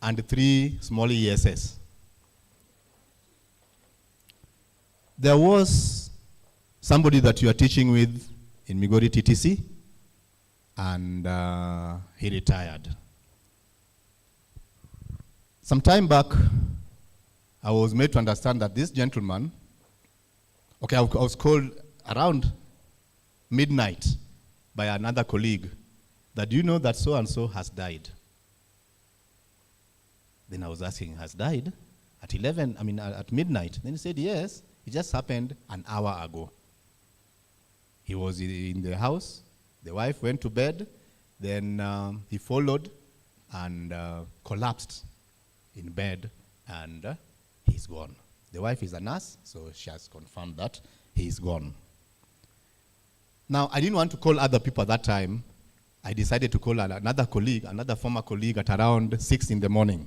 and 3 small ESS. There was somebody that you are teaching with in Migori TTC, and he retired. Some time back, I was made to understand that this gentleman, I was called around midnight by another colleague that, do you know that so-and-so has died? Then I was asking, has died? At midnight. Then he said, yes, it just happened an hour ago. He was in the house, the wife went to bed, then he followed and collapsed in bed, and he's gone. The wife is a nurse, so she has confirmed that he's gone. Now, I didn't want to call other people at that time. I decided to call another colleague, another former colleague, at around 6 in the morning.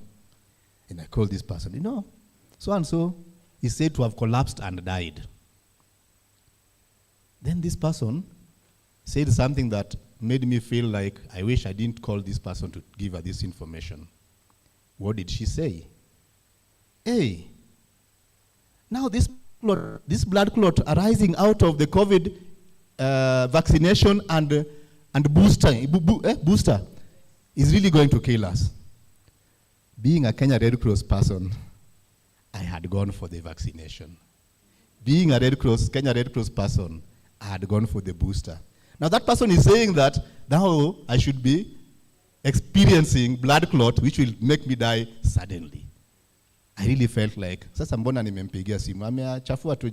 And I called this person, so-and-so is said to have collapsed and died. Then this person said something that made me feel like I wish I didn't call this person to give her this information. What did she say? Hey, now this blood clot arising out of the COVID vaccination and booster is really going to kill us. Being a Kenya Red Cross person, I had gone for the vaccination. Being a Kenya Red Cross person, I had gone for the booster. Now that person is saying that now I should be experiencing blood clot which will make me die suddenly. I really felt like, sasa mbona nimempigia simu, ameachafua tu.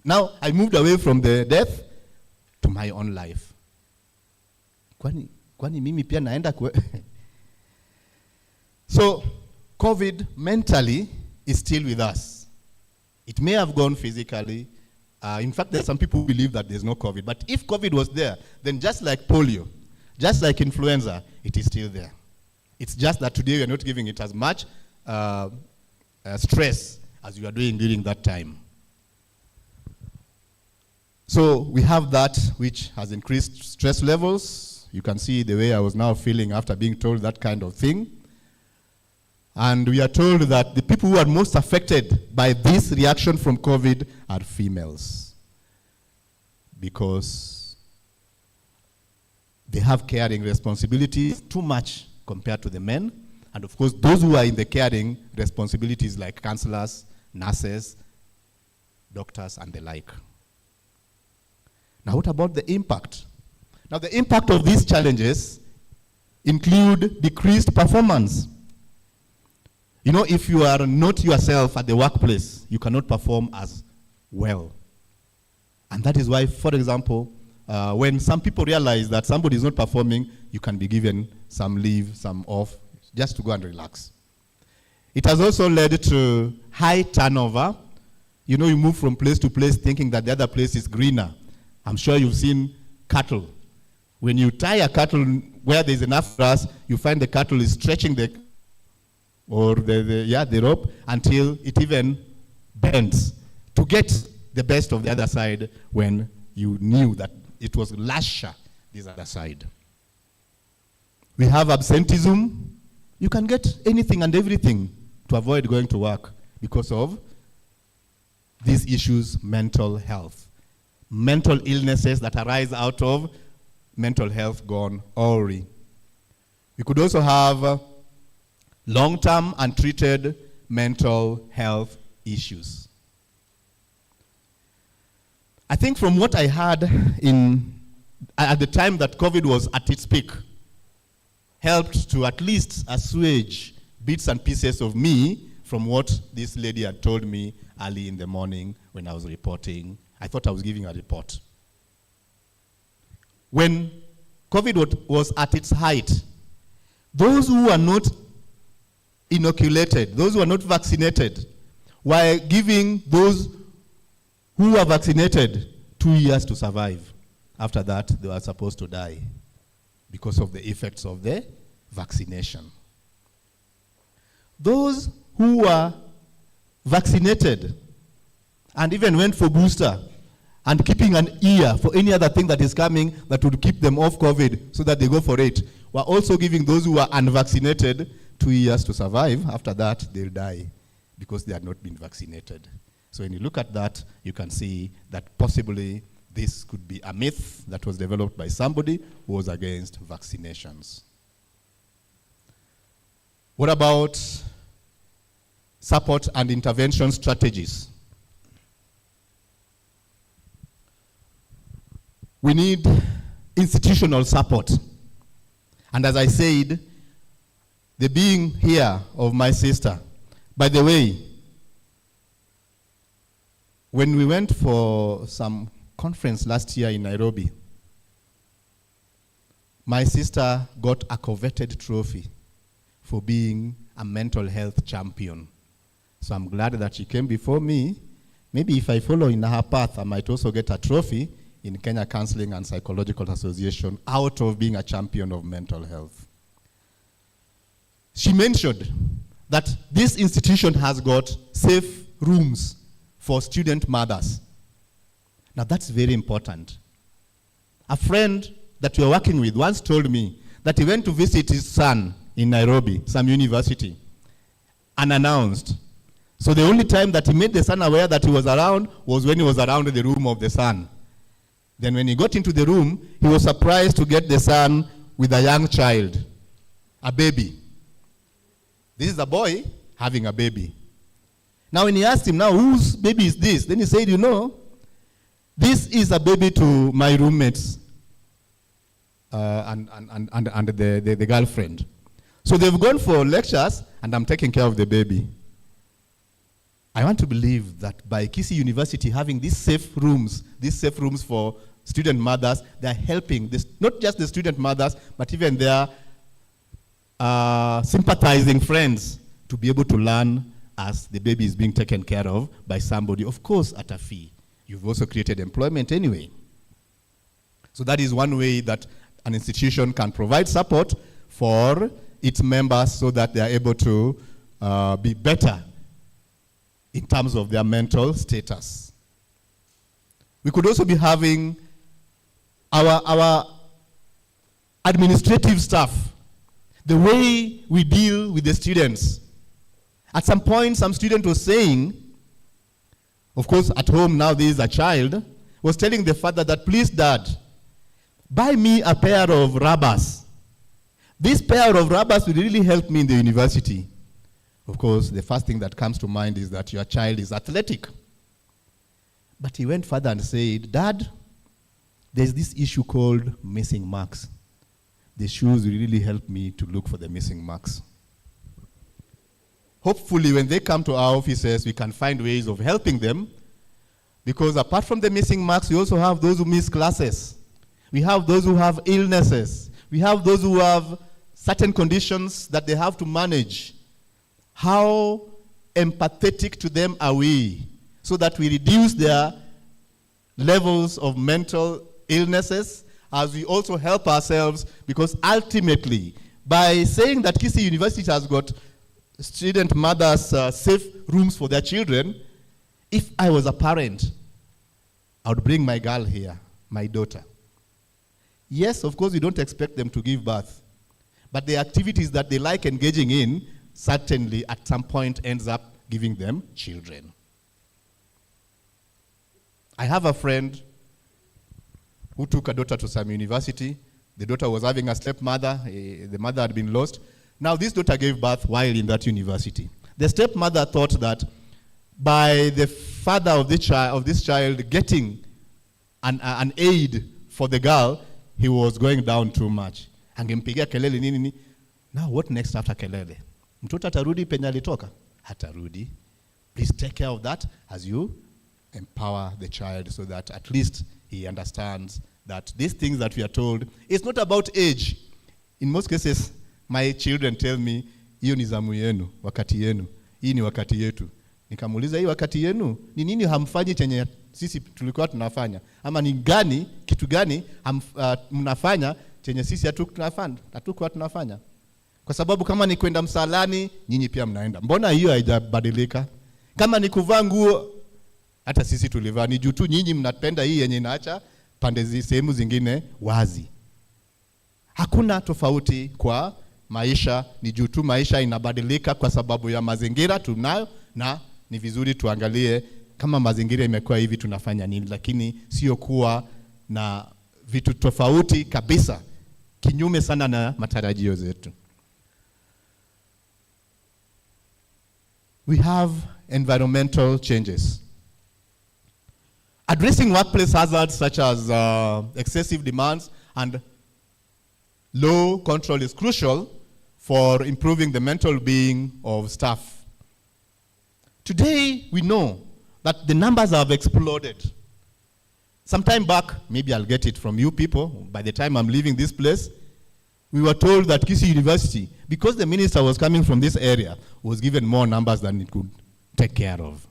Now I moved away from the death to my own life. Kwani mimi pia naenda So COVID mentally is still with us. It may have gone physically. In fact, there's some people who believe that there's no COVID. But if COVID was there, then just like polio, just like influenza, it is still there. It's just that today we are not giving it as much stress as we are doing during that time. So we have that which has increased stress levels. You can see the way I was now feeling after being told that kind of thing. And we are told that the people who are most affected by this reaction from COVID are females, because they have caring responsibilities too much compared to the men. And of course, those who are in the caring responsibilities like counselors, nurses, doctors, and the like. Now, what about the impact? Now, the impact of these challenges include decreased performance. If you are not yourself at the workplace, you cannot perform as well. And that is why, for example, when some people realize that somebody is not performing, you can be given some leave, some off, just to go and relax. It has also led to high turnover. You move from place to place thinking that the other place is greener. I'm sure you've seen cattle. When you tie a cattle where there's enough grass, you find the cattle is stretching the rope until it even bends to get the best of the other side, when you knew that it was lusher this other side. We have absenteeism. You can get anything and everything to avoid going to work because of these issues: mental health, mental illnesses that arise out of mental health gone awry. We could also have long-term untreated mental health issues. I think from what I heard at the time that COVID was at its peak, helped to at least assuage bits and pieces of me from what this lady had told me early in the morning when I was reporting. I thought I was giving a report. When COVID was at its height, those who are not inoculated, those who are not vaccinated, were giving those who are vaccinated 2 years to survive. After that, they were supposed to die because of the effects of the vaccination. Those who were vaccinated and even went for booster and keeping an ear for any other thing that is coming that would keep them off COVID so that they go for it, were also giving those who were unvaccinated 2 years to survive. After that, they'll die because they have not been vaccinated. So when you look at that, you can see that possibly this could be a myth that was developed by somebody who was against vaccinations. What about support and intervention strategies? We need institutional support. And as I said, the being here of my sister, by the way, when we went for some conference last year in Nairobi, my sister got a coveted trophy for being a mental health champion. So I'm glad that she came before me. Maybe if I follow in her path, I might also get a trophy in Kenya Counseling and Psychological Association out of being a champion of mental health. She mentioned that this institution has got safe rooms for student mothers. Now that's very important. A friend that we are working with once told me that he went to visit his son in Nairobi, some university, unannounced. So the only time that he made the son aware that he was around was when he was around the room of the son. Then when he got into the room, he was surprised to get the son with a young child, a baby. This is a boy having a baby. Now when he asked him, now whose baby is this? Then he said, you know, this is a baby to my roommates and the girlfriend. So they've gone for lectures and I'm taking care of the baby. I want to believe that by Kisii University having these safe rooms for student mothers, they're helping this, not just the student mothers, but even their sympathizing friends to be able to learn as the baby is being taken care of by somebody, of course, at a fee. You've also created employment anyway. So that is one way that an institution can provide support for its members so that they are able to be better in terms of their mental status. We could also be having our administrative staff, the way we deal with the students. At some point, some student was saying, of course, at home now there is a child, was telling the father that, please, Dad, buy me a pair of rubbers. This pair of rubbers will really help me in the university. Of course, the first thing that comes to mind is that your child is athletic. But he went further and said, Dad, there's this issue called missing marks. The shoes will really help me to look for the missing marks. Hopefully, when they come to our offices, we can find ways of helping them, because apart from the missing marks, we also have those who miss classes. We have those who have illnesses. We have those who have certain conditions that they have to manage. How empathetic to them are we so that we reduce their levels of mental illnesses as we also help ourselves, because ultimately, by saying that Kisii University has got student mothers safe rooms for their children, if I was a parent, I would bring my girl here, my daughter. Yes, of course, we don't expect them to give birth, but the activities that they like engaging in certainly at some point ends up giving them children. I have a friend who took a daughter to some university. The daughter was having a stepmother. The mother had been lost. Now this daughter gave birth while in that university. The stepmother thought that by the father of this child getting an aid for the girl, he was going down too much. Angempigia kelele nini. Now what next after kelele? Mtoto atarudi penye alitoka? Hatarudi. Please take care of that as you empower the child so that at least he understands that these things that we are told, it's not about age. In most cases, my children tell me, hiyo ni zamu yenu, wakati yenu. Hii ni wakati yetu. Nikamuuliza, hii wakati yenu, ni nini hamfanyi chenye sisi tulikuwa tunafanya? Ama ni gani, kitu gani mnafanya chenye sisi hatukuwa tunafanya? Kwa sababu kama ni kwenda msalani, nyinyi pia mnaenda. Mbona hiyo haijabadilika? Kama ni kuvaa nguo, hata sisi tulivaa. Ni juu tu nyinyi mnapenda hii yenye inaacha pande sehemu zingine wazi. Hakuna tofauti kwa maisha ni juu tu maisha inabadilika kwa sababu ya mazingira tunayo, na ni vizuri tuangalie kama mazingira imekuwa hivi tunafanya nini, lakini sio kuwa na vitu tofauti kabisa, kinyume sana na matarajio zetu. We have environmental changes. Addressing workplace hazards such as excessive demands and low control is crucial for improving the mental being of staff. Today, we know that the numbers have exploded. Some time back, maybe I'll get it from you people, by the time I'm leaving this place, we were told that Kisii University, because the minister was coming from this area, was given more numbers than it could take care of.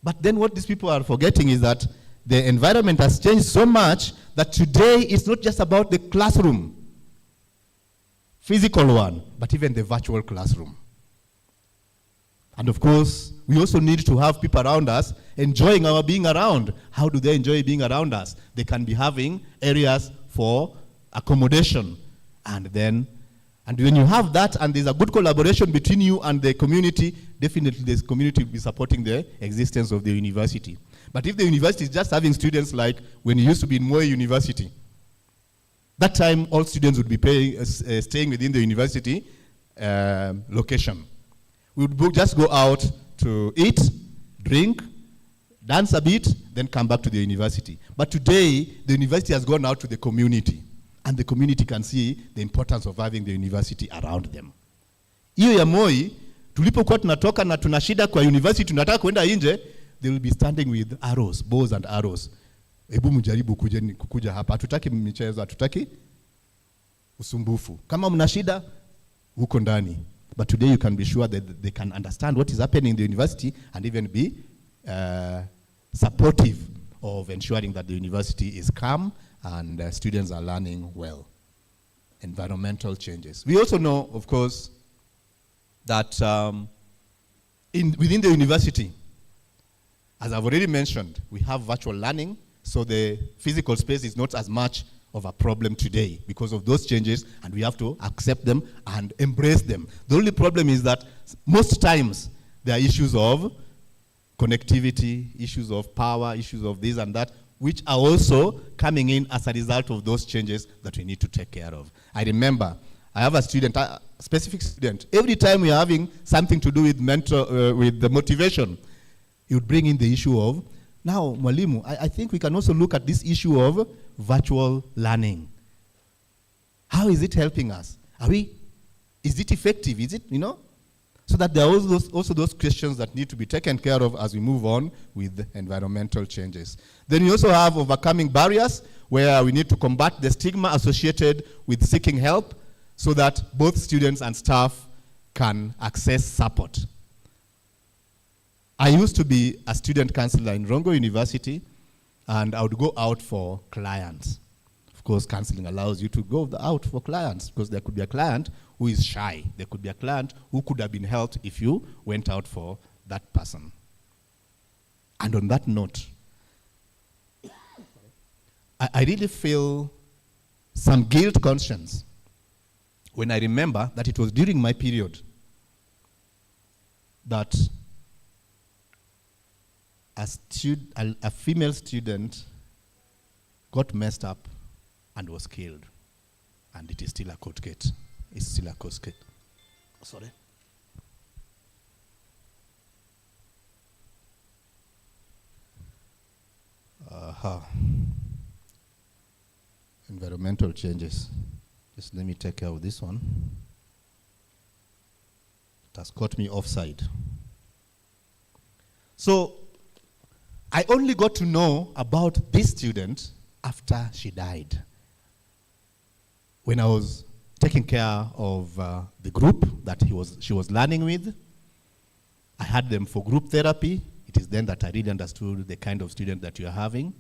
But then what these people are forgetting is that the environment has changed so much that today it's not just about the classroom, physical one, but even the virtual classroom. And of course, we also need to have people around us enjoying our being around. How do they enjoy being around us? They can be having areas for accommodation. And when you have that and there's a good collaboration between you and the community, definitely this community will be supporting the existence of the university. But if the university is just having students like when it used to be in Moi University, that time all students would be staying within the university location. We would just go out to eat, drink, dance a bit, then come back to the university. But today, the university has gone out to the community, and the community can see the importance of having the university around them. Hiyo ya Moi, tulipokuwa tunatoka na tuna shida kwa university, tunataka kwenda nje, they will be standing with arrows, bows and arrows. Hebu mjaribu kukuja hapa, hatutaki michezo, hatutaki usumbufu. Kama mna shida, huko ndani. But today you can be sure that they can understand what is happening in the university and even be supportive of ensuring that the university is calm and students are learning well. Environmental changes. We also know, of course, that within the university, as I've already mentioned, we have virtual learning, so the physical space is not as much of a problem today because of those changes, and we have to accept them and embrace them. The only problem is that most times there are issues of connectivity, issues of power, issues of this and that, which are also coming in as a result of those changes that we need to take care of. I remember, I have a student, a specific student, every time we are having something to do with with the motivation, he would bring in the issue of, now, Mwalimu, I think we can also look at this issue of virtual learning. How is it helping us? Is it effective? Is it, So that there are also those questions that need to be taken care of as we move on with environmental changes. Then we also have overcoming barriers, where we need to combat the stigma associated with seeking help so that both students and staff can access support. I used to be a student counselor in Rongo University, and I would go out for clients. Of course, counseling allows you to go out for clients, because there could be a client who is shy. There could be a client who could have been helped if you went out for that person. And on that note, I really feel some guilt conscience when I remember that it was during my period that a female student got messed up and was killed. And it is still a court case. It's still a court case. Sorry. Environmental changes. Just let me take care of this one. It has caught me offside. So, I only got to know about this student after she died. When I was taking care of the group that she was learning with, I had them for group therapy. It is then that I really understood the kind of student that you are having.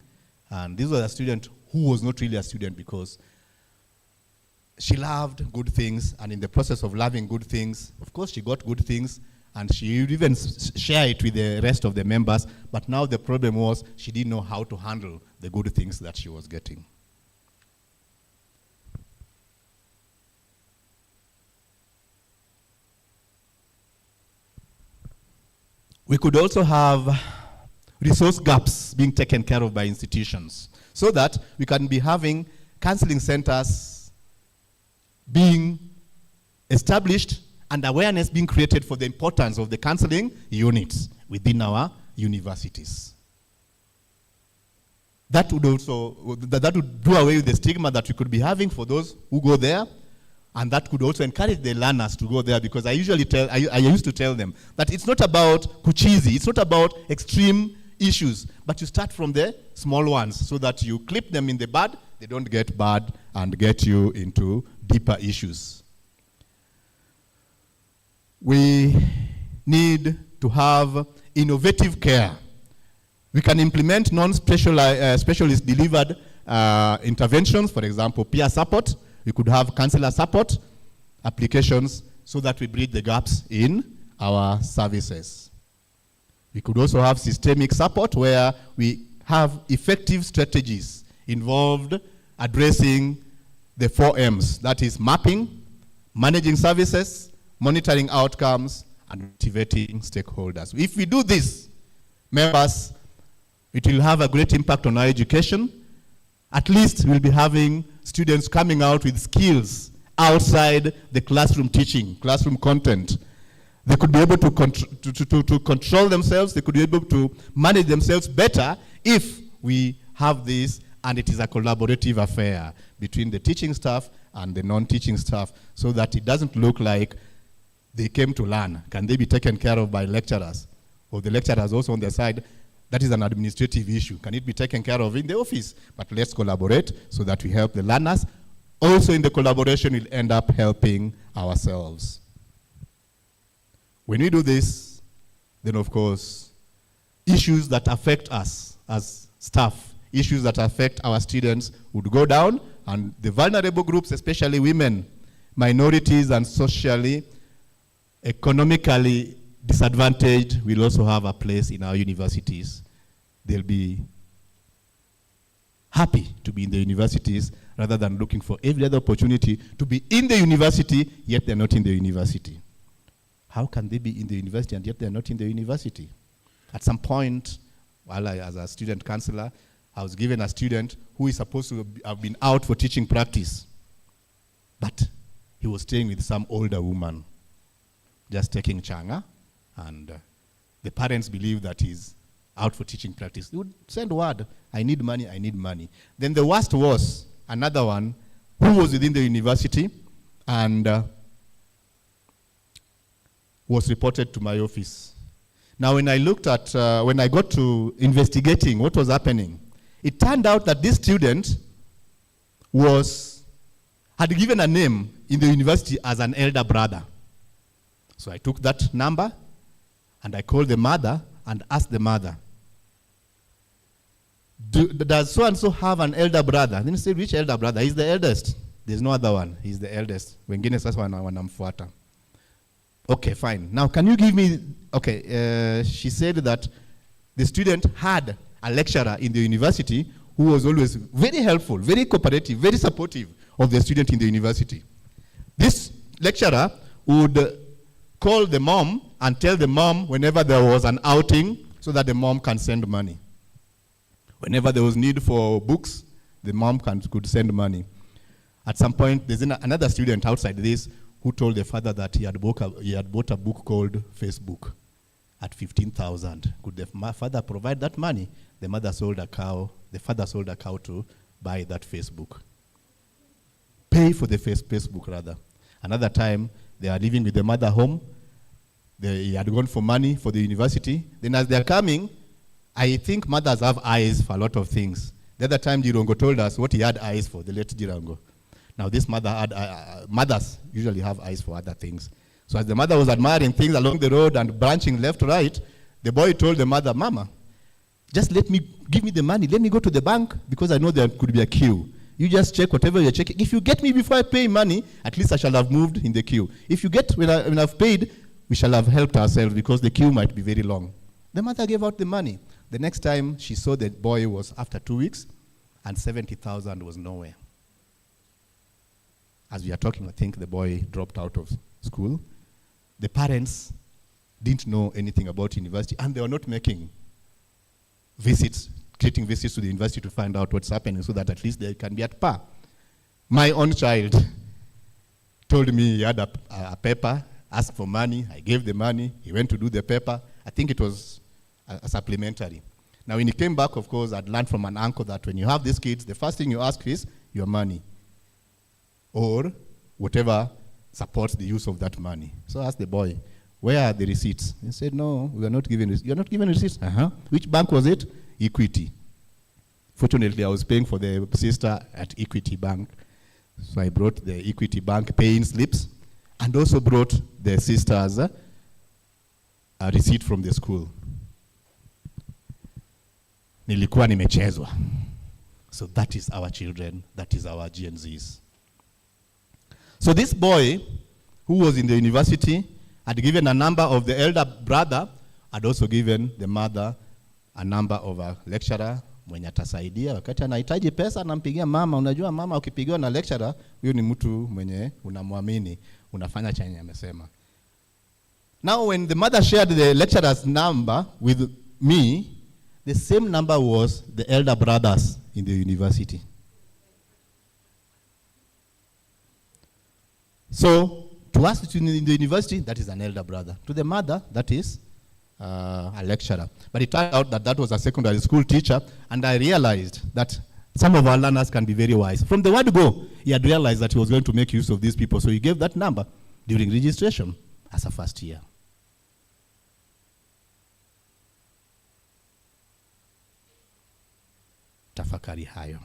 And this was a student who was not really a student, because she loved good things, and in the process of loving good things, of course she got good things, and she would even share it with the rest of the members, but now the problem was she didn't know how to handle the good things that she was getting. We could also have resource gaps being taken care of by institutions so that we can be having counseling centers being established and awareness being created for the importance of the counseling units within our universities. That would also, that would do away with the stigma that we could be having for those who go there, and that could also encourage the learners to go there, because I used to tell them that it's not about kuchizi, it's not about extreme issues, but you start from the small ones so that you clip them in the bud, they don't get bad and get you into deeper issues. We need to have innovative care. We can implement non-specialist delivered interventions, for example, peer support. We could have counselor support applications so that we bridge the gaps in our services. We could also have systemic support where we have effective strategies involved addressing the 4 M's, that is mapping, managing services, monitoring outcomes, and motivating stakeholders. If we do this, members, it will have a great impact on our education. At least we'll be having students coming out with skills outside the classroom teaching, classroom content. They could be able to control themselves, they could be able to manage themselves better if we have this, and it is a collaborative affair between the teaching staff and the non-teaching staff, so that it doesn't look like they came to learn. Can they be taken care of by lecturers? Or the lecturers also on their side? That is an administrative issue. Can it be taken care of in the office? But let's collaborate so that we help the learners. Also in the collaboration, we'll end up helping ourselves. When we do this, then of course, issues that affect us as staff, issues that affect our students would go down, and the vulnerable groups, especially women, minorities, and socially, economically disadvantaged, will also have a place in our universities. They'll be happy to be in the universities rather than looking for every other opportunity to be in the university, yet they're not in the university. How can they be in the university and yet they're not in the university? At some point, while as a student counselor, I was given a student who is supposed to have been out for teaching practice, but he was staying with some older woman, just taking changa, and the parents believe that he's out for teaching practice. They would send word, I need money, I need money. Then the worst was another one who was within the university and was reported to my office. Now when I looked at, when I got to investigating what was happening, it turned out that this student had given a name in the university as an elder brother. So I took that number and I called the mother and asked the mother, does so-and-so have an elder brother? Then he said, which elder brother? He's the eldest. There's no other one. He's the eldest. Wengine sasa wanamfuata. Okay, fine. Now, can you give me, okay, she said that the student had a lecturer in the university who was always very helpful, very cooperative, very supportive of the student in the university. This lecturer would call the mom and tell the mom whenever there was an outing so that the mom can send money. Whenever there was need for books, the mom could send money. At some point, there's another student outside this who told the father that he had bought a book called Facebook at 15,000. Could the father provide that money? The father sold a cow to buy that Facebook. Pay for the Facebook rather. Another time, they are living with the mother home. He had gone for money for the university. Then as they're coming, I think mothers have eyes for a lot of things. The other time, Jirongo told us what he had eyes for, the late Jirongo. Now this mother had, mothers usually have eyes for other things. So as the mother was admiring things along the road and branching left, right, the boy told the mother, Mama, just give me the money. Let me go to the bank because I know there could be a queue. You just check whatever you're checking. If you get me before I pay money, at least I shall have moved in the queue. If you get when I've paid, we shall have helped ourselves because the queue might be very long. The mother gave out the money. The next time she saw the boy was after 2 weeks and 70,000 was nowhere. As we are talking, I think the boy dropped out of school. The parents didn't know anything about university, and they were not making visits, creating visits to the university to find out what's happening so that at least they can be at par. My own child told me he had a paper, asked for money, I gave the money, he went to do the paper. I think it was a supplementary. Now when he came back, of course, I'd learned from an uncle that when you have these kids, the first thing you ask is your money, or whatever supports the use of that money. So I asked the boy, where are the receipts? He said, no, we are not giving receipts. You're not giving receipts? Uh-huh. Which bank was it? Equity. Fortunately, I was paying for the sister at Equity Bank. So I brought the Equity Bank paying slips and also brought the sister's a receipt from the school. Nilikuwa nimechezwa. So that is our children, that is our GNZs. So this boy, who was in the university, had given a number of the elder brother, had also given the mother a number of a lecturer mwenye atasaidia. Wakati anahitaji pesa, anampigia mama. Unajua mama ukipigiwa na lecturer, huyo ni mtu mwenye unamwamini, unafanya chenye amesema. Now when the mother shared the lecturer's number with me, the same number was the elder brothers in the university. So to us in the university, that is an elder brother. To the mother, that is a lecturer. But it turned out that that was a secondary school teacher, and I realized that some of our learners can be very wise. From the word go, he had realized that he was going to make use of these people, so he gave that number during registration as a first year. Tafakari hayo.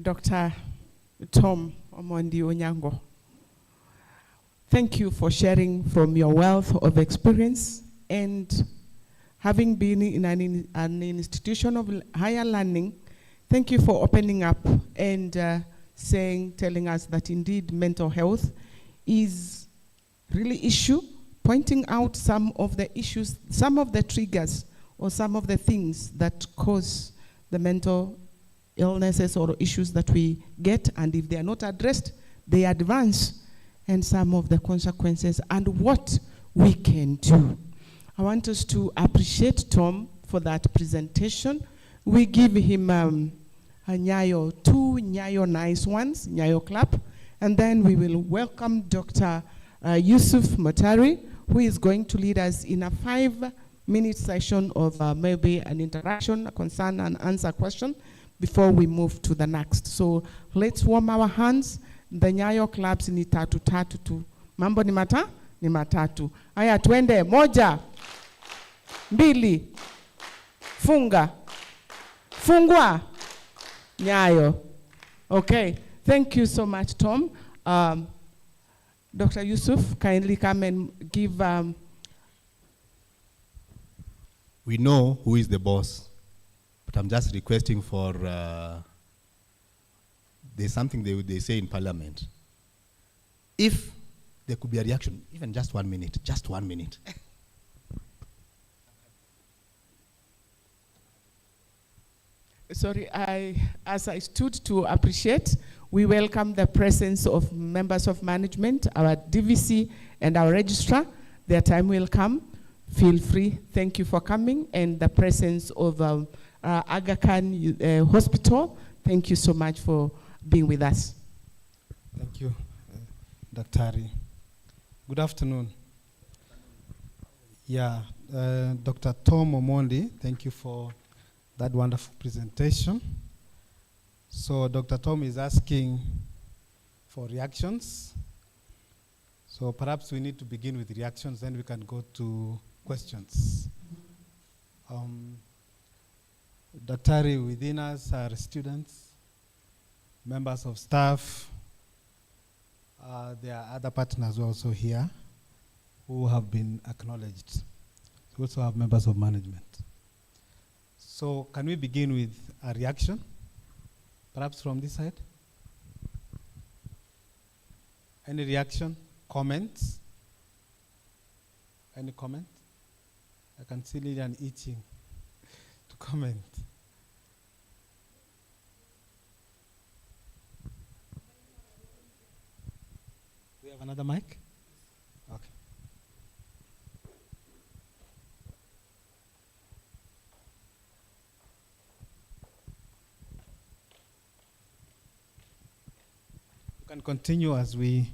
Dr. Tom Omondi Onyango, thank you for sharing from your wealth of experience, and having been in an institution of higher learning, thank you for opening up and telling us that indeed mental health is really issue, pointing out some of the issues, some of the triggers, or some of the things that cause the mental illnesses or issues that we get, and if they are not addressed, they advance, and some of the consequences and what we can do. I want us to appreciate Tom for that presentation. We give him a Nyayo, 2 Nyayo nice ones, Nyayo clap, and then we will welcome Dr. Yusuf Motari, who is going to lead us in a 5-minute session of maybe an interaction, a concern and answer question before we move to the next. So let's warm our hands. The Nyayo claps ni tatu tatu tu. Mambo ni mata? Ni matatu. Aya twende, moja, mbili, funga, fungwa, Nyayo. Okay, thank you so much, Tom. Dr. Yusuf, kindly come and give... We know who is the boss, but I'm just requesting for, there's something they say in Parliament. If there could be a reaction, even just 1 minute, just 1 minute. Sorry, as I stood to appreciate, we welcome the presence of members of management, our DVC and our registrar. Their time will come. Feel free. Thank you for coming. And the presence of Aga Khan Hospital. Thank you so much for being with us. Thank you, Dr. Ari. Good afternoon. Yeah, Dr. Tom Omondi, thank you for that wonderful presentation. So Dr. Tom is asking for reactions. So perhaps we need to begin with reactions, then we can go to questions. Dr. Ari, within us are students, members of staff. There are other partners also here who have been acknowledged. We also have members of management. So can we begin with a reaction? Perhaps from this side? Any reaction comments? Any comment? I can see Lillian itching to comment. We have another mic? Okay. You can continue as we...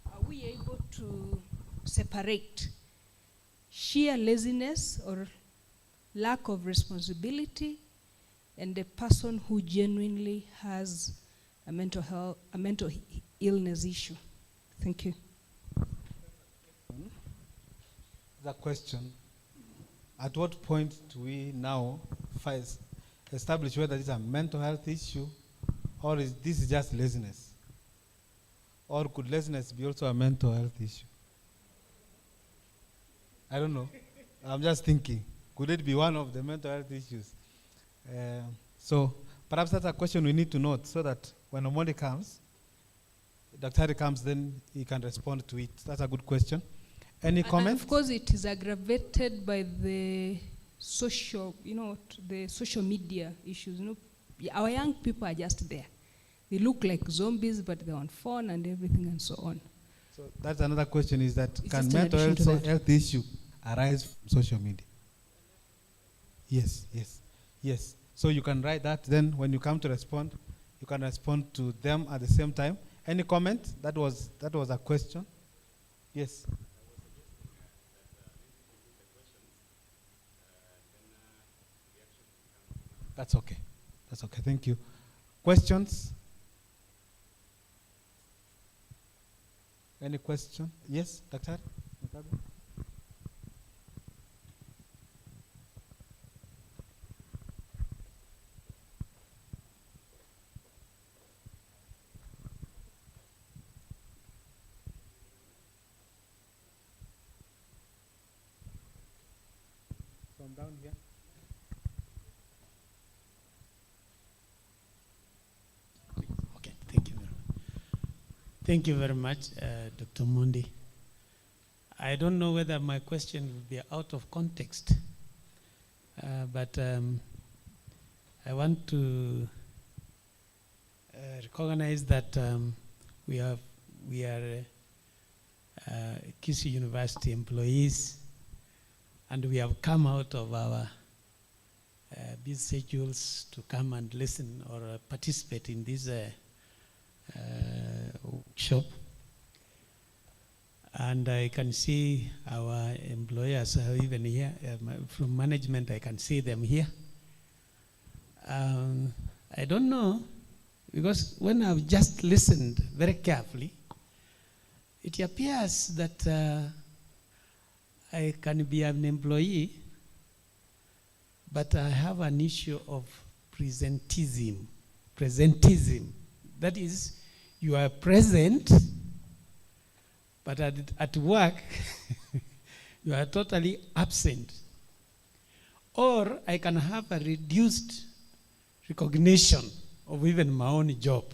Are we able to separate sheer laziness or lack of responsibility and a person who genuinely has a mental illness issue? Thank you. The question, at what point do we now establish whether it's a mental health issue or is this just laziness? Or could laziness be also a mental health issue? I don't know. I'm just thinking. Could it be one of the mental health issues? So perhaps that's a question we need to note so that when Omondi comes, Dr. Hari comes, then he can respond to it. That's a good question. Any comments? Of course, it is aggravated by the social, the social media issues. Our young people are just there. They look like zombies, but they're on phone and everything and so on. So that's another question, is that It's can just in mental addition to health issue arise from social media? Yes, yes, yes. So you can write that, then when you come to respond, you can respond to them at the same time. Any comment? That was a question. Yes. That's okay. That's okay. Thank you. Questions? Any question? Yes, Dr. From down here. Okay, thank you very much. Thank you very much, Dr. Mundi. I don't know whether my question will be out of context, but I want to recognize that we are Kisii University employees, and we have come out of our busy schedules to come and listen or participate in this workshop. And I can see our employers are even here. From management, I can see them here. I don't know, because when I've just listened very carefully, it appears that I can be an employee, but I have an issue of presentism. That is, you are present, but at work, you are totally absent. Or I can have a reduced recognition of even my own job.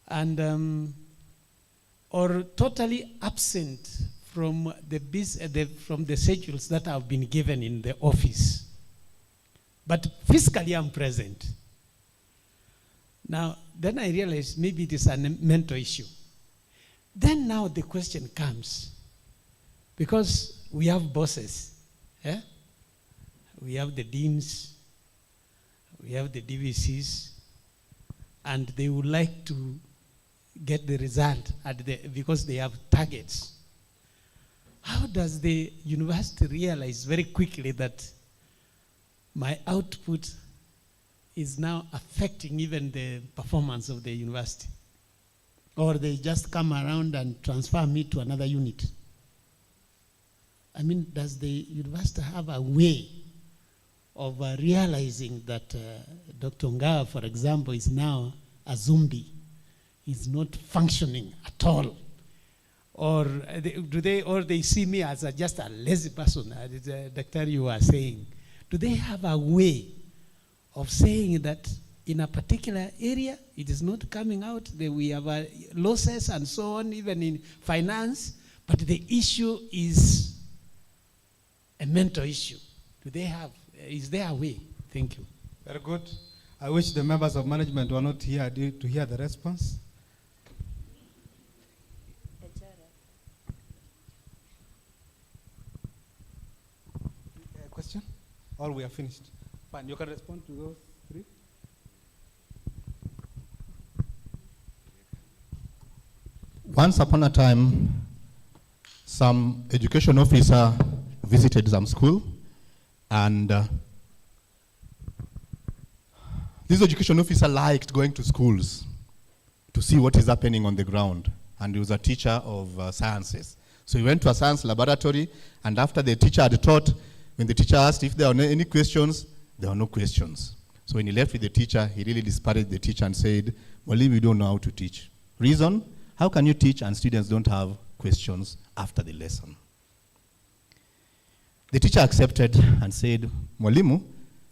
And or totally absent from the schedules that have been given in the office. But physically I'm present. Now, then I realized maybe it is a mental issue. Then now the question comes, because we have bosses, we have the deans, we have the DVCs, and they would like to get the result because they have targets. How does the university realize very quickly that my output is now affecting even the performance of the university? Or they just come around and transfer me to another unit? I mean, does the university have a way of realizing that Dr. Ngawa, for example, is now a zombie. He's not functioning at all. Or they see me as just a lazy person, as Dr. you were saying. Do they have a way of saying that in a particular area, it is not coming out, that we have losses and so on, even in finance, but the issue is a mental issue? Do they have, is there a way? Thank you. Very good. I wish the members of management were not here to hear the response. Question? Or we are finished? Fine, you can respond to those three. Once upon a time, some education officer visited some school, and this education officer liked going to schools to see what is happening on the ground, and he was a teacher of sciences. So he went to a science laboratory, and after the teacher had taught, when the teacher asked if there were any questions, there were no questions. So when he left with the teacher, he really disparaged the teacher and said, well, we don't know how to teach. Reason? How can you teach and students don't have questions after the lesson? The teacher accepted and said, Mwalimu,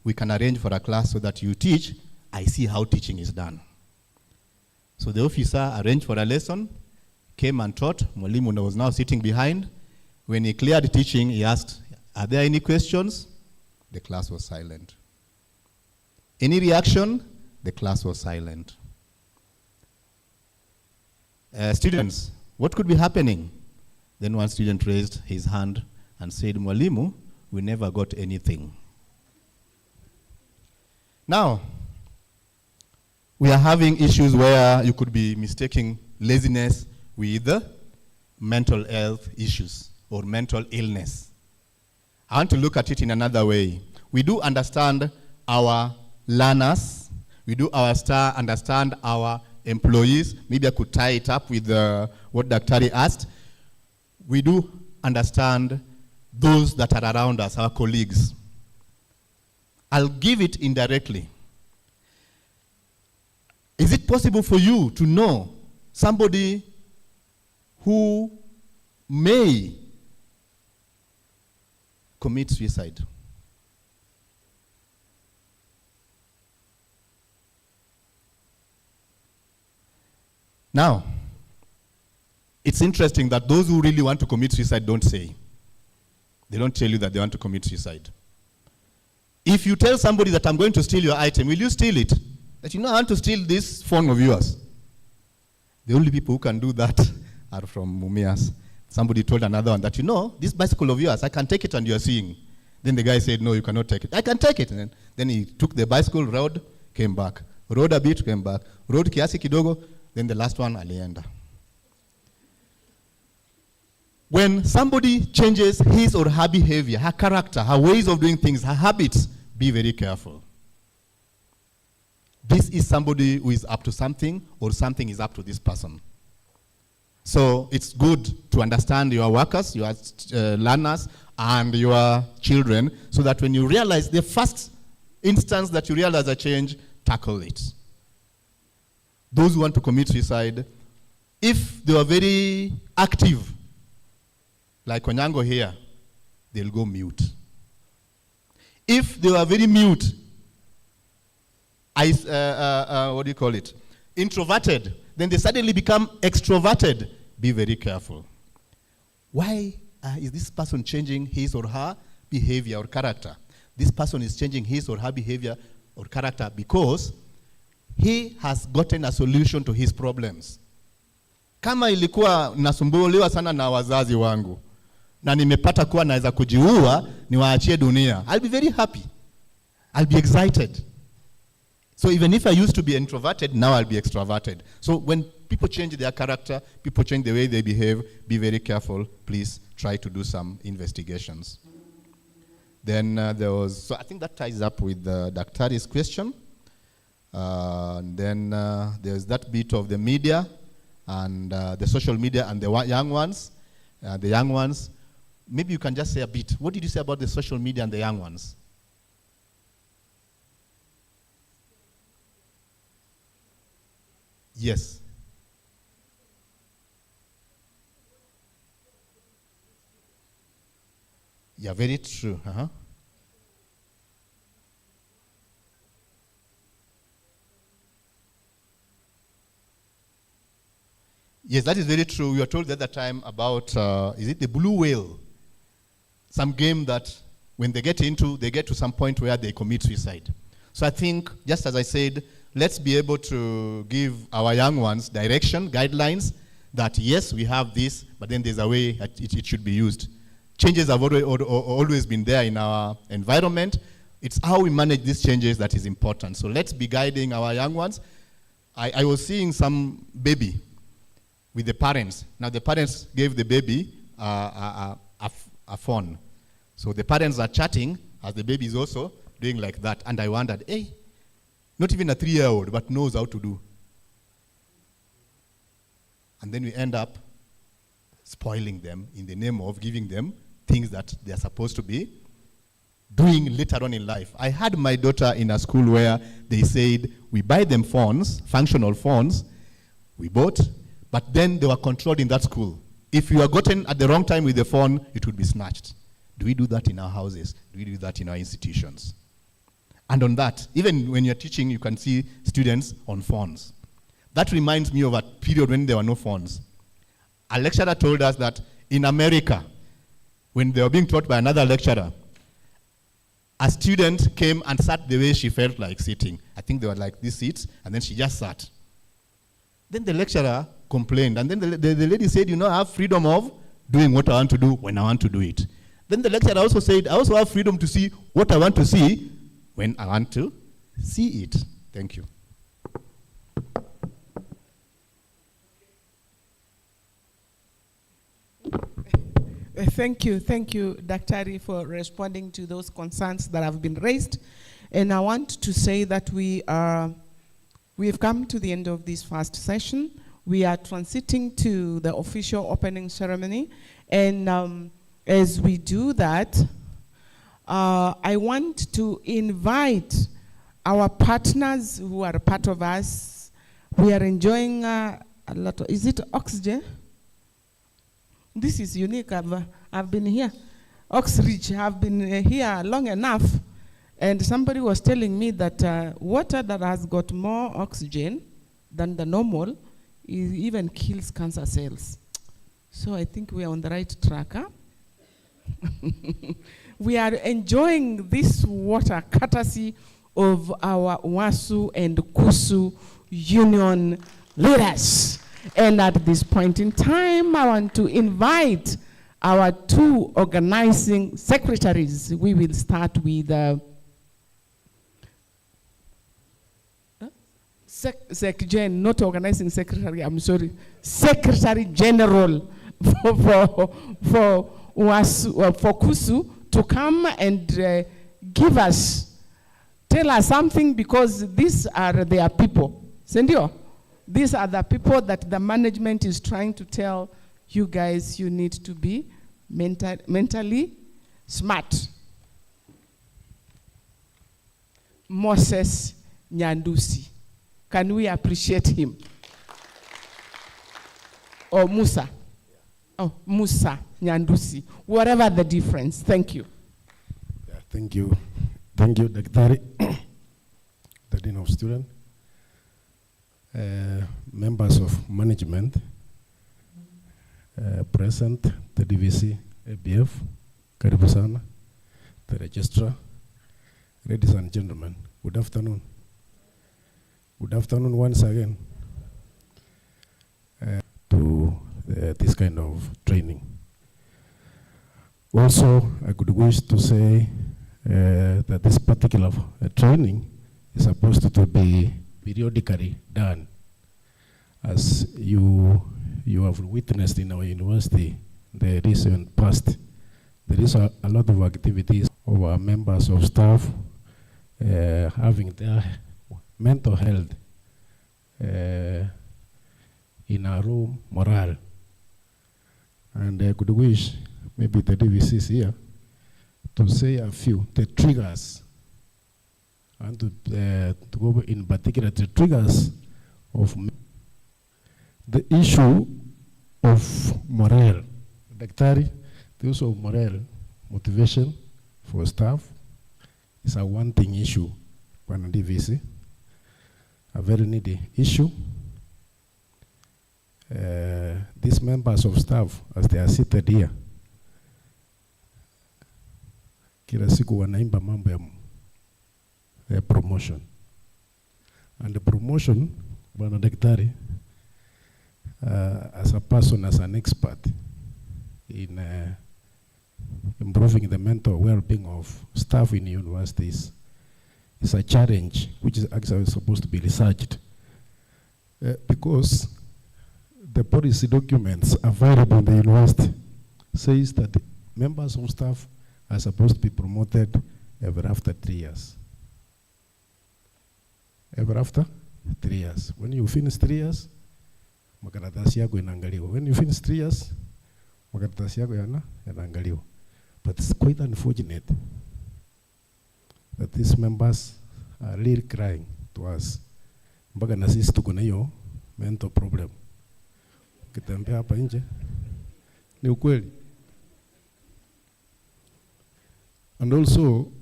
we can arrange for a class so that you teach. I see how teaching is done. So the officer arranged for a lesson, came and taught. Mwalimu was now sitting behind. When he cleared teaching, he asked, are there any questions? The class was silent. Any reaction? The class was silent. Students, what could be happening? Then one student raised his hand and said, Mwalimu, we never got anything. Now, we are having issues where you could be mistaking laziness with mental health issues or mental illness. I want to look at it in another way. We do understand our learners. We do understand our employees. Maybe I could tie it up with what Daktari asked. We do understand those that are around us, our colleagues. I'll give it indirectly. Is it possible for you to know somebody who may commit suicide? Now, it's interesting that those who really want to commit suicide don't say. They don't tell you that they want to commit suicide. If you tell somebody that I'm going to steal your item, will you steal it? That I want to steal this phone of yours. The only people who can do that are from Mumias. Somebody told another one that, this bicycle of yours, I can take it and you're seeing. Then the guy said, no, you cannot take it. I can take it. And then he took the bicycle, rode, came back. Rode a bit, came back. Rode kiasi kidogo, then the last one, alienda. When somebody changes his or her behavior, her character, her ways of doing things, her habits, be very careful. This is somebody who is up to something, or something is up to this person. So it's good to understand your workers, your learners, and your children, so that when you realize the first instance that you realize a change, tackle it. Those who want to commit suicide, if they are very active, like Onyango here, they'll go mute. If they are very mute, introverted, then they suddenly become extroverted. Be very careful. Why is this person changing his or her behavior or character? This person is changing his or her behavior or character because he has gotten a solution to his problems. Kama ilikuwa nasumbuliwa sana na wazazi wangu, na nimepata kuwa naweza kujiua, niwaachie dunia, I'll be very happy. I'll be excited. So even if I used to be introverted, now I'll be extroverted. So when people change their character, people change the way they behave, be very careful. Please try to do some investigations. Then so I think that ties up with Daktari's question. Then there's that bit of the media and the social media and the young ones. The young ones, maybe you can just say a bit. What did you say about the social media and the young ones? Yes. Yeah, very true. Yes, that is very true. We were told the other time about, is it the blue whale? Some game that when they get into, they get to some point where they commit suicide. So I think, just as I said, let's be able to give our young ones direction, guidelines, that yes, we have this, but then there's a way that it should be used. Changes have always been there in our environment. It's how we manage these changes that is important. So let's be guiding our young ones. I was seeing some baby with the parents. Now the parents gave the baby a phone. So the parents are chatting as the baby is also doing like that. And I wondered, hey, not even a 3-year-old, but knows how to do. And then we end up spoiling them in the name of giving them things that they're supposed to be doing later on in life. I had my daughter in a school where they said, we buy them phones, functional phones, we bought, but then they were controlled in that school. If you are gotten at the wrong time with the phone, it would be snatched. Do we do that in our houses? Do we do that in our institutions? And on that, even when you're teaching, you can see students on phones. That reminds me of a period when there were no phones. A lecturer told us that in America, when they were being taught by another lecturer, a student came and sat the way she felt like sitting. I think they were like these seats, and then she just sat. Then the lecturer complained, and then the lady said, you know, I have freedom of doing what I want to do when I want to do it. Then the lecturer also said, I also have freedom to see what I want to see when I want to see it. Thank you. Thank you, Dr. for responding to those concerns that have been raised. And I want to say that we have come to the end of this first session. We are transiting to the official opening ceremony. And as we do that, I want to invite our partners who are part of us. We are enjoying a lot of, is it oxygen? This is unique. I've been here. Oxridge, I've been here long enough. And somebody was telling me that water that has got more oxygen than the normal even kills cancer cells. So I think we are on the right track. Huh? We are enjoying this water courtesy of our Wasu and Kusu union leaders. And at this point in time, I want to invite our two organizing secretaries. We will start with Sec-Gen, not organizing secretary, I'm sorry, Secretary General for Kusu to come and tell us something, because these are their people. Sendio? These are the people that the management is trying to tell you guys you need to be mentally smart. Moses Nyandusi. Can we appreciate him? Or Musa? Oh, Musa Nyandusi. Whatever the difference. Thank you. Yeah, thank you. Thank you, Dr. the Dean of Students. Members of management present, the DVC, ABF, karibu sana, the registrar, ladies and gentlemen, good afternoon. Good afternoon once again to this kind of training. Also, I could wish to say that this particular training is supposed to be periodically done. As you have witnessed in our university, the recent past, there is a lot of activities of our members of staff having their mental health in our room, morale. And I could wish maybe the DVC is here to say a few, the triggers, and to go in particular the triggers of The issue of morale, daktari, the issue of morale, motivation for staff is a one-thing issue, Bwana DVC, a very needy issue. These members of staff, as they are seated here, kila siku wanaimba mambo ya promotion. And the promotion, Bwana daktari, as a person, as an expert in improving the mental well-being of staff in universities, is a challenge which is actually supposed to be researched. Because the policy documents available in the university says that the members of staff are supposed to be promoted ever after 3 years. Ever after 3 years. When you finish 3 years, makaratasi yako inaangaliwa. When you finish 3 years, makaratasi yako yanaangaliwa. But it's quite unfortunate that these members are really crying to us. Mpaka na sisi tuko na hiyo mental problem. Ukitembea hapa nje, ni ukweli. And also,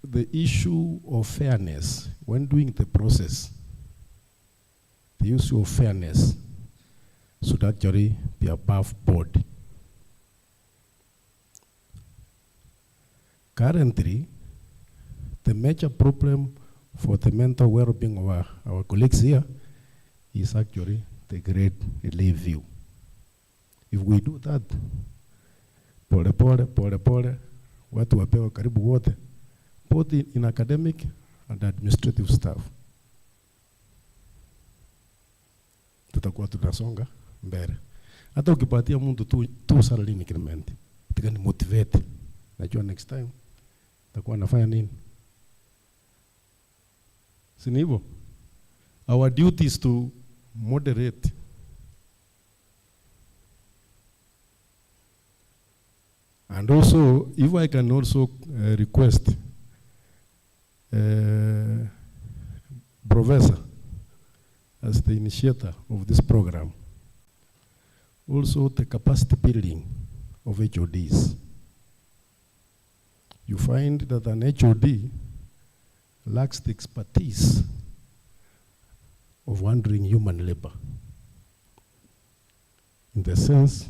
the issue of fairness, when doing the process, the issue of fairness should actually be above board. Currently, the major problem for the mental well-being of our colleagues here is actually the grade review. If we do that, pole pole, watu wapewa karibu wote, both in academic and administrative staff, tutakuwa tunasonga mbele. Hata ukipatia mtu tu salary increment, itakani motivate. Najua next time takuwa nafanya nini. Si ni hivyo? Our duty is to moderate. And also, if I can also request Professor, as the initiator of this program, also the capacity building of HODs. You find that an HOD lacks the expertise of handling human labor. In the sense,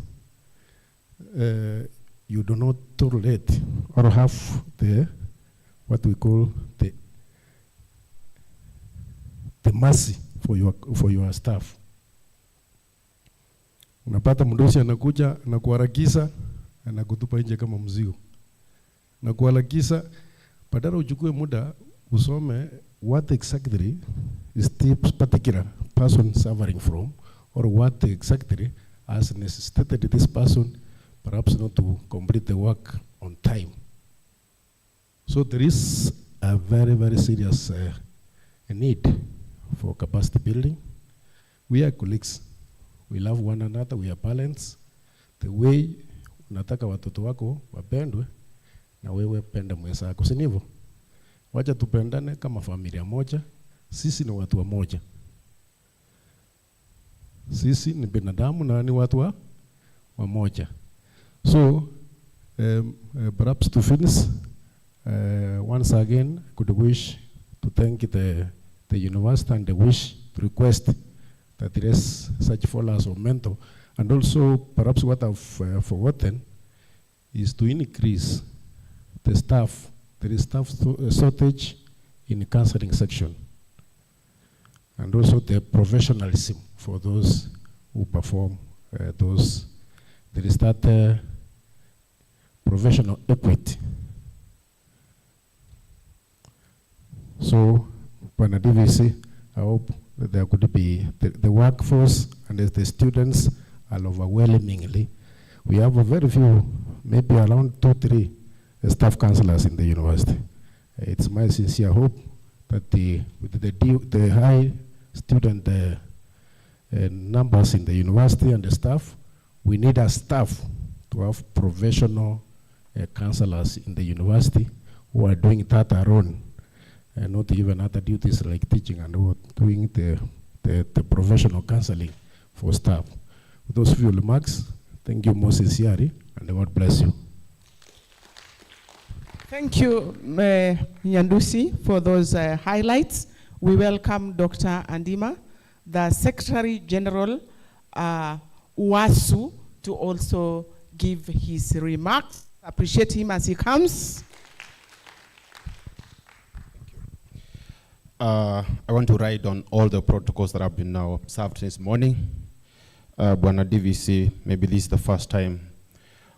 you do not tolerate or have the, what we call the mercy for your staff. Unapata mdosi anakuja na kuharakisha na kutupa nje kama mzigo. Na kuharakisha badala uchukue muda usome what exactly is this particular person suffering from, or what exactly has necessitated this person perhaps not to complete the work on time. So there is a very, very serious need for capacity building. We are colleagues. We love one another. We are balanced. The way unataka watoto wako wapendwe, na wewe penda mwenzako. Si ndivyo? Wacha tupendane kama familia moja. Sisi ni watu wa moja. Sisi ni binadamu na ni watu wa moja. So, perhaps to finish, once again, could wish to thank the university and the wish to request that there is such fallers of mentor. And also, perhaps what I've forgotten is to increase the staff. There is staff shortage in the counseling section. And also the professionalism for those who perform those. There is that professional equity. So, Bwana DVC, I hope that there could be the workforce and the students are overwhelmingly. We have a very few, maybe around 2-3 staff counselors in the university. It's my sincere hope that with the high student numbers in the university and the staff, we need a staff to have professional counselors in the university who are doing that alone, and not even other duties like teaching and doing the professional counseling for staff. With those few remarks, thank you most sincerely, and God bless you. Thank you, Nyandusi, for those highlights. We welcome Dr. Andima, the Secretary General, UASU, to also give his remarks. Appreciate him as he comes. I want to ride on all the protocols that have been now observed this morning. Bwana DVC, maybe this is the first time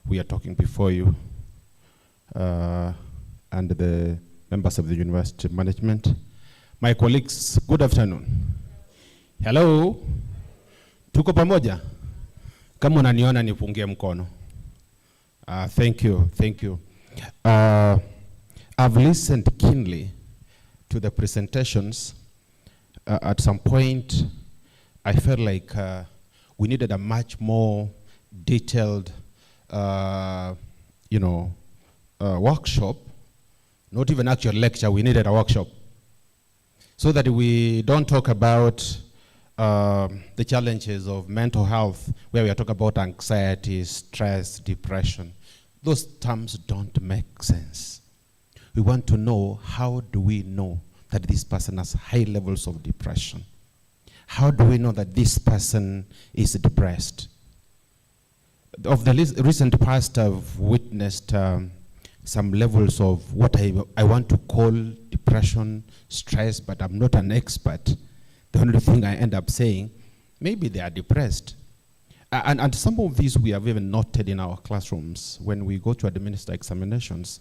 we are talking before you and the members of the university management. My colleagues, good afternoon. Hello. Tuko pamoja? Kama unaniona nipungie mkono. Thank you, thank you. I've listened keenly to the presentations. At some point, I felt like we needed a much more detailed, workshop. Not even actual lecture, we needed a workshop. So that we don't talk about the challenges of mental health, where we are talking about anxiety, stress, depression. Those terms don't make sense. We want to know, how do we know that this person has high levels of depression? How do we know that this person is depressed? Of the recent past, I've witnessed some levels of what I want to call depression, stress, but I'm not an expert. The only thing I end up saying, maybe they are depressed. And some of these we have even noted in our classrooms when we go to administer examinations.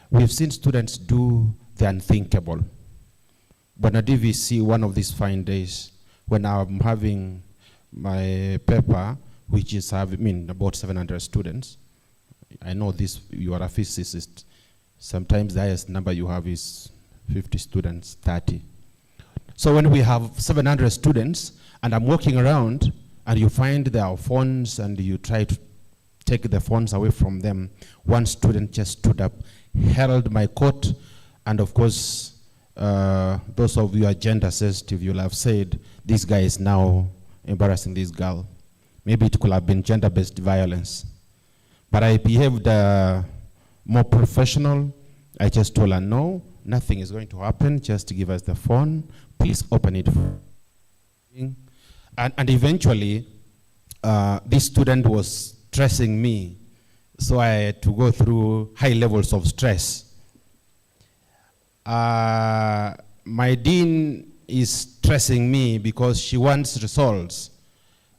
We've seen students do the unthinkable. But at DVC, one of these fine days, when I'm having my paper, which is about 700 students, I know this, you are a physicist. Sometimes the highest number you have is 50 students, 30. So when we have 700 students, and I'm walking around, and you find their phones, and you try to take the phones away from them, one student just stood up, held my coat, and of course, those of you are gender sensitive, you'll have said, this guy is now embarrassing this girl. Maybe it could have been gender-based violence. But I behaved more professional. I just told her, no, nothing is going to happen, just give us the phone, please open it. And eventually, this student was stressing me, so I had to go through high levels of stress. My dean is stressing me because she wants results,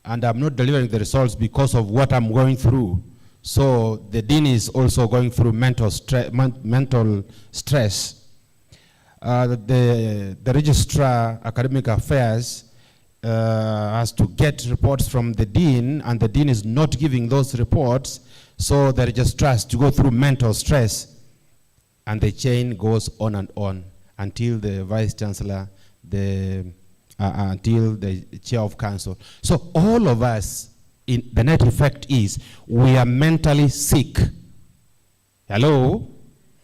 and I'm not delivering the results because of what I'm going through. So the dean is also going through mental stress. The registrar academic affairs has to get reports from the dean, and the dean is not giving those reports, so the registrar has to go through mental stress. And the chain goes on and on until the vice chancellor, until the chair of council. So all of us, the net effect is we are mentally sick. Hello?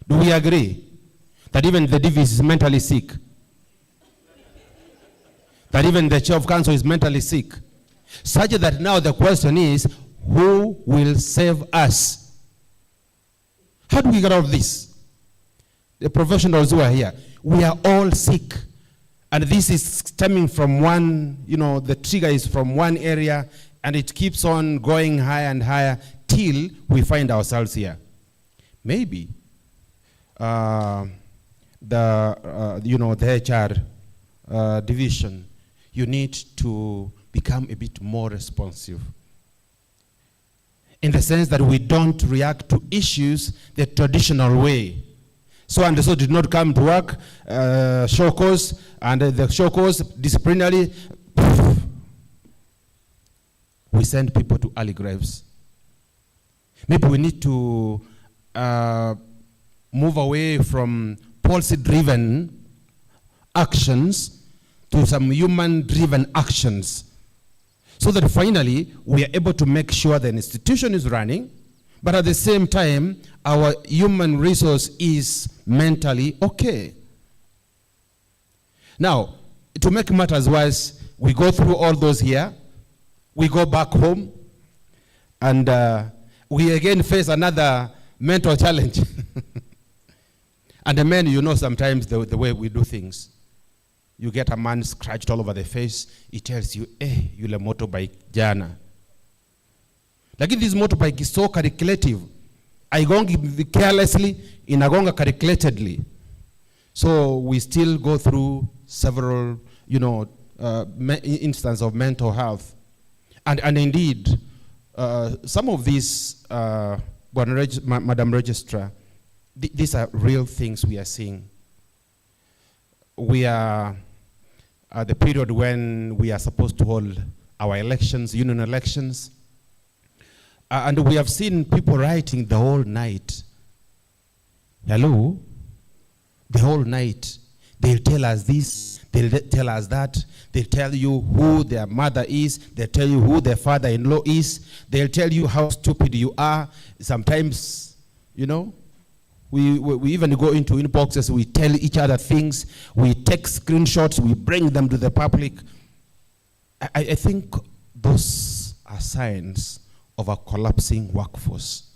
Do we agree that even the DVC is mentally sick? That even the chair of council is mentally sick? Such that now the question is, who will save us? How do we get out of this? The professionals who are here, we are all sick. And this is stemming from one, the trigger is from one area, and it keeps on going higher and higher till we find ourselves here. Maybe the HR division, you need to become a bit more responsive, in the sense that we don't react to issues the traditional way. So and so did not come to work, show cause, and the show cause disciplinary, we send people to early graves. Maybe we need to move away from policy-driven actions to some human-driven actions, so that finally we are able to make sure the institution is running, but at the same time, our human resource is mentally okay. Now, to make matters worse, we go through all those here, We go back home, and we again face another mental challenge. And the men, you know, sometimes the way we do things, you get a man scratched all over the face, he tells you, yule motorbike jana. Lakini this motorbike is so calculative. Aigongi carelessly, inagonga calculatedly. So we still go through several, instances of mental health. And indeed, some of these, Madam Registrar, these are real things we are seeing. We are at the period when we are supposed to hold our elections, union elections. And we have seen people writing the whole night. Hello? The whole night. They'll tell us this, they'll tell us that. They'll tell you who their mother is. They'll tell you who their father-in-law is. They'll tell you how stupid you are. Sometimes, we even go into inboxes, we tell each other things, we take screenshots, we bring them to the public. I think those are signs of a collapsing workforce.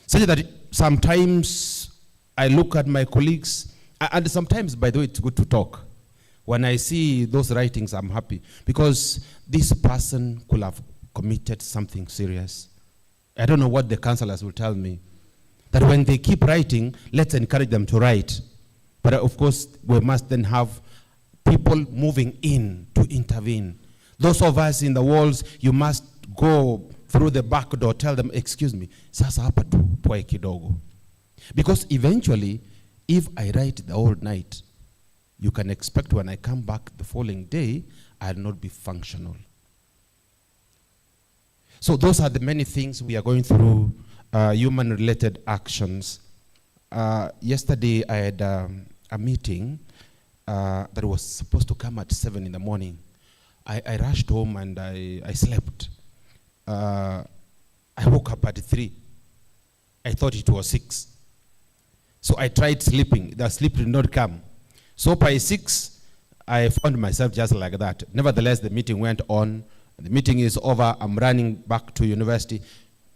Such that sometimes I look at my colleagues, and sometimes, by the way, it's good to talk. When I see those writings, I'm happy, because this person could have committed something serious. I don't know what the counselors will tell me. That when they keep writing, let's encourage them to write. But of course, we must then have people moving in to intervene. Those of us in the walls, you must go through the back door, tell them, excuse me, sasa hapa tupoe kidogo. Because eventually, if I write the whole night, you can expect when I come back the following day, I'll not be functional. So those are the many things we are going through, human-related actions. Yesterday, I had a meeting that was supposed to come at 7 in the morning. I rushed home and I slept. I woke up at 3. I thought it was 6. So I tried sleeping. The sleep did not come. So by 6, I found myself just like that. Nevertheless, the meeting went on. The meeting is over. I'm running back to university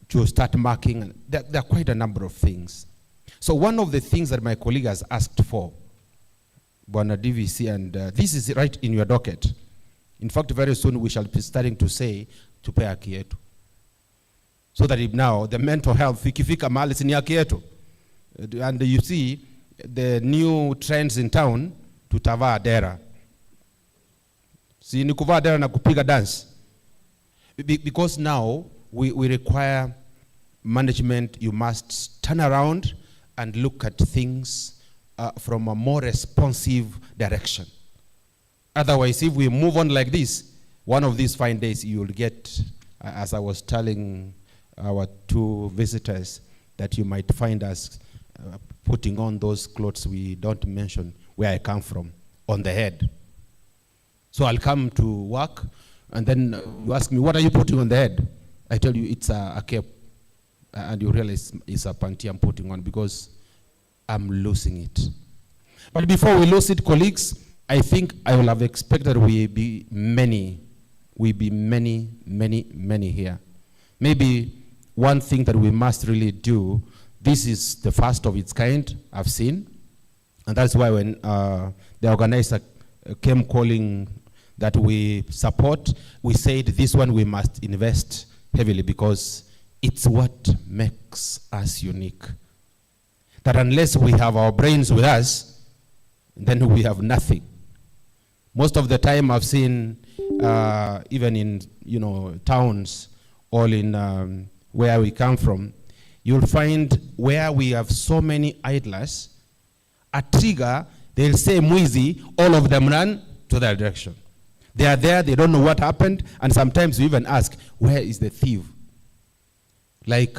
to start marking. There are quite a number of things. So one of the things that my colleague has asked for, Bwana DVC, and this is right in your docket. In fact, very soon we shall be starting to say, tupe haki yetu. So that now the mental health, ikifika mahali si ni haki yetu. And you see, the new trends in town, tutavaa dera. Si ni kuvaa dera na kupiga dance. Because now we require management, you must turn around and look at things from a more responsive direction. Otherwise, if we move on like this, one of these fine days you will get, as I was telling our 2 visitors, that you might find us putting on those clothes we don't mention where I come from, on the head. So I'll come to work, and then you ask me, what are you putting on the head? I tell you, it's a cape. And you realize it's a panty I'm putting on because I'm losing it. But before we lose it, colleagues, I think I will have expected we be many here. Maybe one thing that we must really do, this is the first of its kind I've seen. And that's why when the organizer came calling that we support, we said this one we must invest heavily because it's what makes us unique. That unless we have our brains with us, then we have nothing. Most of the time I've seen, even in towns, all in where we come from, you'll find where we have so many idlers, a trigger, they'll say mwizi, all of them run to that direction. They are there, they don't know what happened, and sometimes we even ask, where is the thief? Like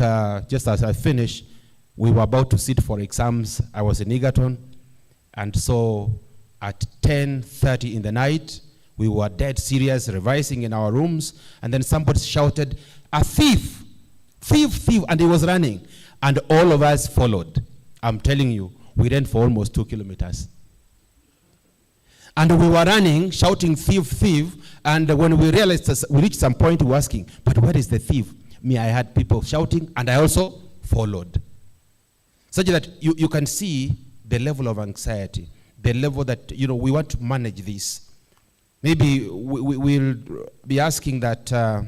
just as I finished, we were about to sit for exams. I was in Egerton, and so at 10:30 in the night, we were dead serious, revising in our rooms, and then somebody shouted, a thief, thief, thief, and he was running. And all of us followed. I'm telling you, we ran for almost 2 kilometers. And we were running, shouting, thief, thief. And when we realized, we reached some point, we were asking, but where is the thief? Me, I had people shouting, and I also followed. Such that you can see the level of anxiety, the level that, we want to manage this. Maybe we'll be asking that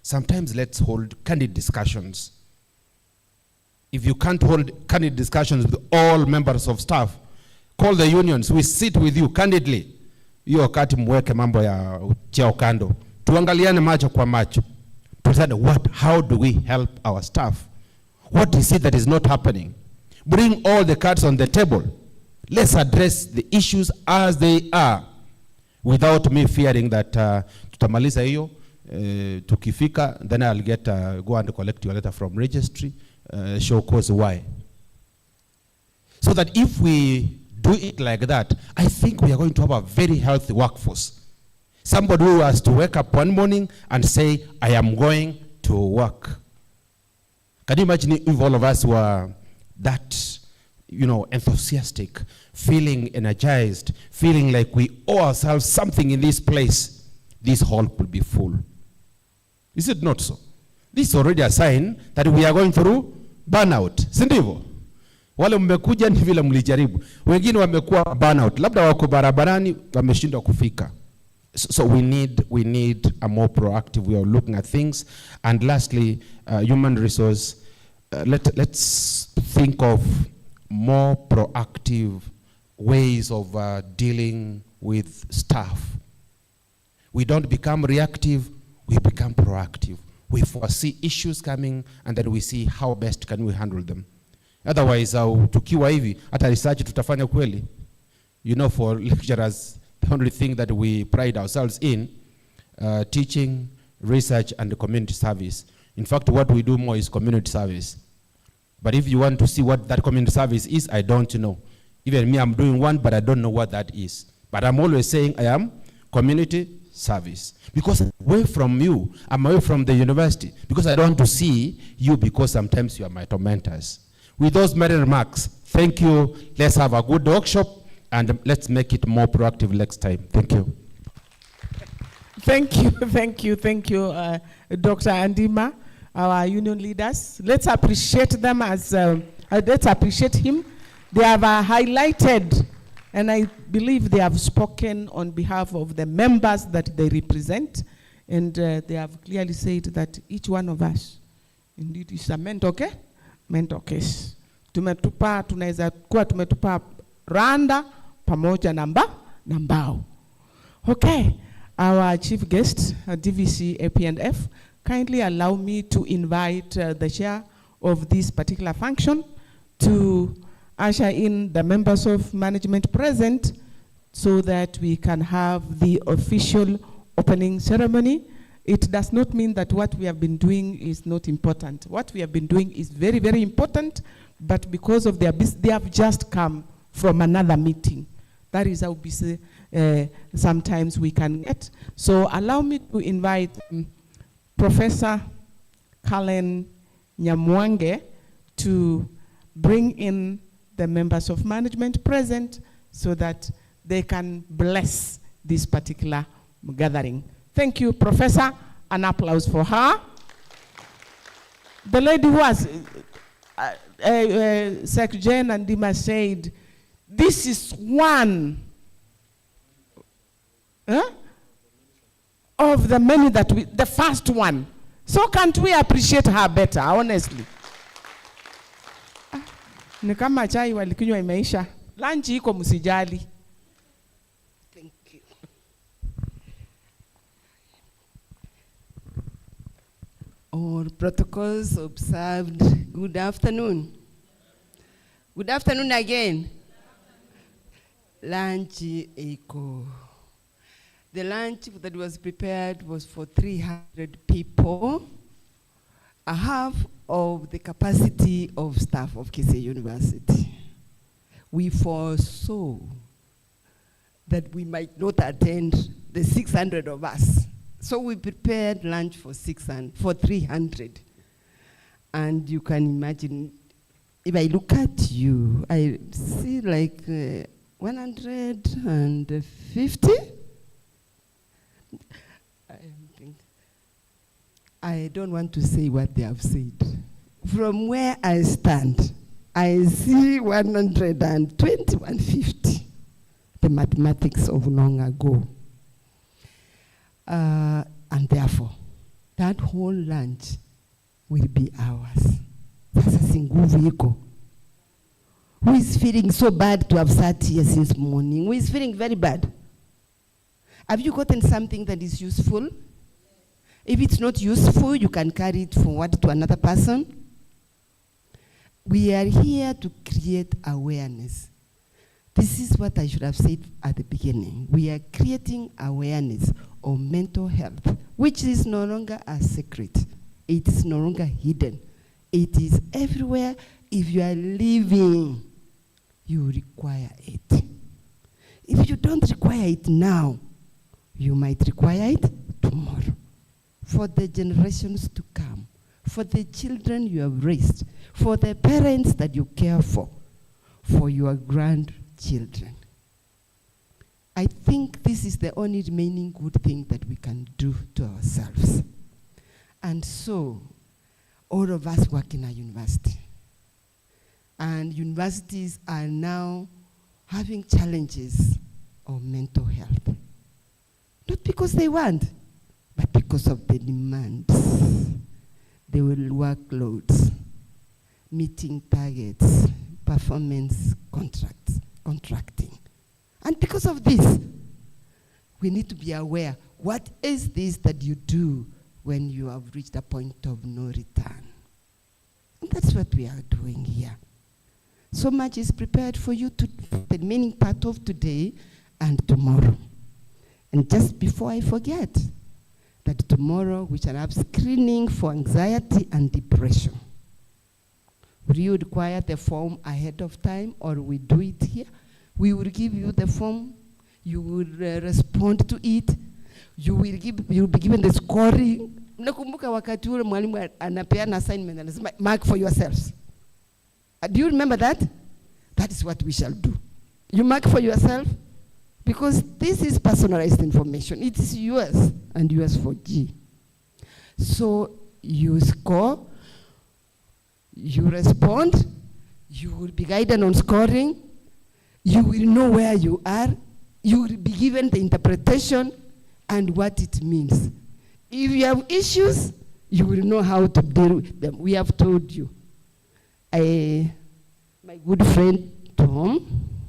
sometimes let's hold candid discussions. If you can't hold candid discussions with all members of staff, call the unions. We sit with you candidly. Hiyo wakati mweke mambo ya cheo kando. Tuangaliane macho kwa macho. How do we help our staff? What is it that is not happening? Bring all the cards on the table. Let's address the issues as they are, without me fearing that tutamaliza hiyo, tukifika, then I'll get go and collect your letter from registry, show cause why. So that if we do it like that, I think we are going to have a very healthy workforce. Somebody who has to wake up one morning and say, I am going to work. Can you imagine if all of us were that, enthusiastic, feeling energized, feeling like we owe ourselves something in this place? This hall could be full. Is it not so? This is already a sign that we are going through burnout. Si ndivyo? Wale mmekuja ni vile mlijaribu. Wengine wamekuwa burnout. Labda wako barabarani wameshindwa kufika. So we need a more proactive way of looking at things. And lastly, human resource. Let's think of more proactive ways of dealing with staff. We don't become reactive, we become proactive. We foresee issues coming and then we see how best can we handle them. Otherwise, tukiwa hivi, hata research tutafanya kweli. For lecturers, the only thing that we pride ourselves in, teaching, research, and community service. In fact, what we do more is community service. But if you want to see what that community service is, I don't know. Even me, I'm doing one, but I don't know what that is. But I'm always saying I am community service. Because I'm away from you, I'm away from the university. Because I don't want to see you, because sometimes you are my tormentors. With those many remarks, thank you. Let's have a good workshop, and let's make it more proactive next time. Thank you. Thank you, Dr. Andima, our union leaders. Let's appreciate them let's appreciate him. They have highlighted, and I believe they have spoken on behalf of the members that they represent, and they have clearly said that each one of us indeed is a mentor case. Tunaweza kuwa tumetupa randa pamoja na mbao. Okay, our chief guest, DVC AP&F, kindly allow me to invite the chair of this particular function to usher in the members of management present so that we can have the official opening ceremony. It does not mean that what we have been doing is not important. What we have been doing is very, very important, but because of their business, they have just come from another meeting. That is how busy sometimes we can get. So allow me to invite Professor Kalen Nyamwange to bring in the members of management present so that they can bless this particular gathering. Thank you, Professor. An applause for her. The lady who has, Sec Jane Andima said, this is one of the many that the first one. So can't we appreciate her better, honestly? Ni kama chai walikunywa imeisha. Lunch iko msijali. Thank you. All protocols observed. Good afternoon. Good afternoon again. Lunch iko. The lunch that was prepared was for 300 people, a half of the capacity of staff of Kisii University. We foresaw that we might not attend the 600 of us. So we prepared lunch for 300. And you can imagine, if I look at you, I see like 150? I don't want to say what they have said. From where I stand, I see 120, 150. The mathematics of long ago. And therefore, that whole lunch will be ours. Sasa si nguvu iko. Who is feeling so bad to have sat here since morning? Who is feeling very bad? Have you gotten something that is useful? If it's not useful, you can carry it forward to another person. We are here to create awareness. This is what I should have said at the beginning. We are creating awareness of mental health, which is no longer a secret. It is no longer hidden. It is everywhere. If you are living, you require it. If you don't require it now, you might require it tomorrow. For the generations to come, for the children you have raised, for the parents that you care for your grandchildren. I think this is the only remaining good thing that we can do to ourselves. And so, all of us work in a university. And universities are now having challenges of mental health. Not because they want, but because of the demands, the workloads, meeting targets, performance contracting. And because of this, we need to be aware, what is this that you do when you have reached a point of no return? And that's what we are doing here. So much is prepared for you to the remaining part of today and tomorrow. And just before I forget, that tomorrow we shall have screening for anxiety and depression. Will you require the form ahead of time, or we do it here? We will give you the form. You will respond to it. You will be given the scoring. Nakumbuka wakati ule mwalimu anapeana assignment anasema mark for yourselves. Do you remember that? That is what we shall do. You mark for yourself, because this is personalized information. It is yours and yours for G. So you score, you respond, you will be guided on scoring, you will know where you are, you will be given the interpretation and what it means. If you have issues, you will know how to deal with them. We have told you. My good friend Tom,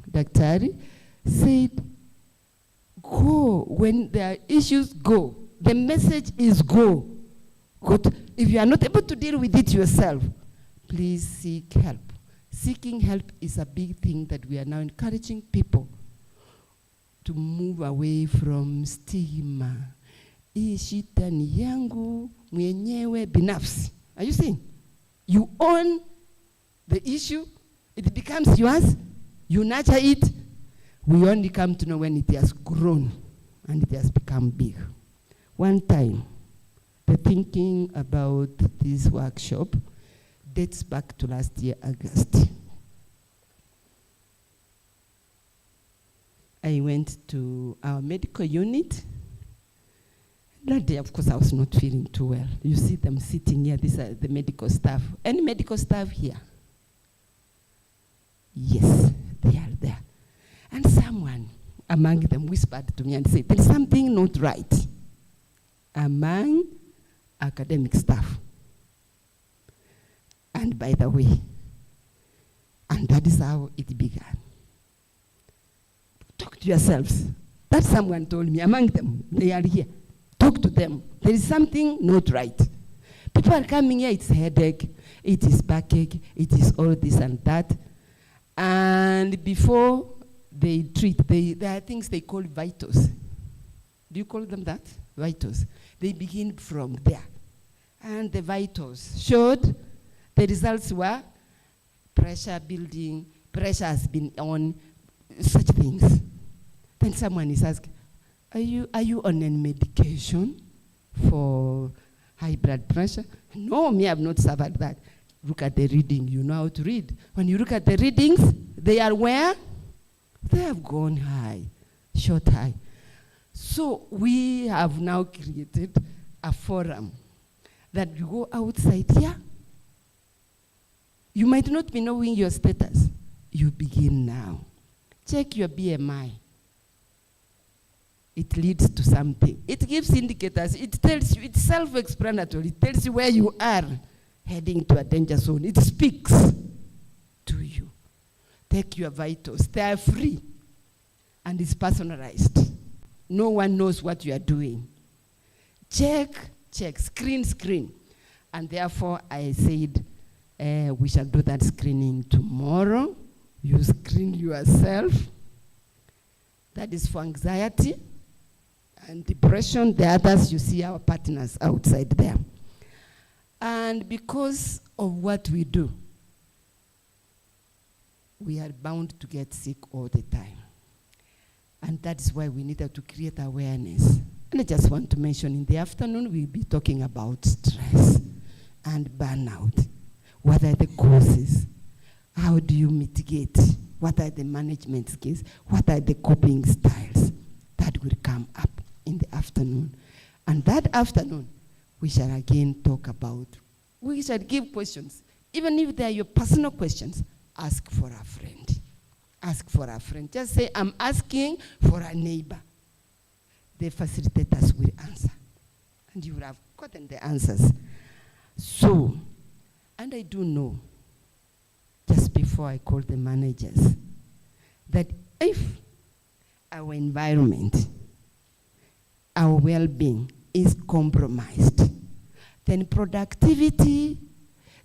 Daktari, said, go. When there are issues, go. The message is go. If you are not able to deal with it yourself, please seek help. Seeking help is a big thing that we are now encouraging people to move away from stigma. Hii shida ni yangu mwenyewe binafsi. Are you seeing? You own the issue, it becomes yours, you nurture it. We only come to know when it has grown and it has become big. One time, the thinking about this workshop dates back to last year, August. I went to our medical unit. That day, of course, I was not feeling too well. You see them sitting here. These are the medical staff. Any medical staff here? Yes, they are there. And someone among them whispered to me and said, there's something not right among academic staff. And by the way, and that is how it began. Talk to yourselves. That someone told me, among them, they are here. Talk to them. There is something not right. People are coming here, it's headache, it is backache, it is all this and that. And before they treat, there are things they call vitals. Do you call them that? Vitals. They begin from there. And the vitals showed the results were pressure building, pressure has been on, such things. Then someone is asking, are you on any medication for high blood pressure? No, me, I've not suffered that. Look at the reading, you know how to read. When you look at the readings, they are where? They have gone high, shot high. So we have now created a forum that you go outside here. You might not be knowing your status. You begin now. Check your BMI. It leads to something. It gives indicators. It tells you, it's self-explanatory. It tells you where you are heading to a danger zone. It speaks to you. Take your vitals. They are free. And it's personalized. No one knows what you are doing. Check, screen. And therefore, I said, we shall do that screening tomorrow. You screen yourself. That is for anxiety and depression. The others, you see our partners outside there. And because of what we do, we are bound to get sick all the time. And that is why we needed to create awareness. And I just want to mention in the afternoon, we'll be talking about stress and burnout. What are the causes? How do you mitigate? What are the management skills? What are the coping styles? That will come up in the afternoon. And that afternoon, we shall again talk about, we shall give questions. Even if they are your personal questions, ask for a friend. Ask for a friend. Just say, I'm asking for a neighbor. The facilitators will answer. And you will have gotten the answers. So, and I do know, just before I call the managers, that if our environment, our well-being is compromised, then productivity,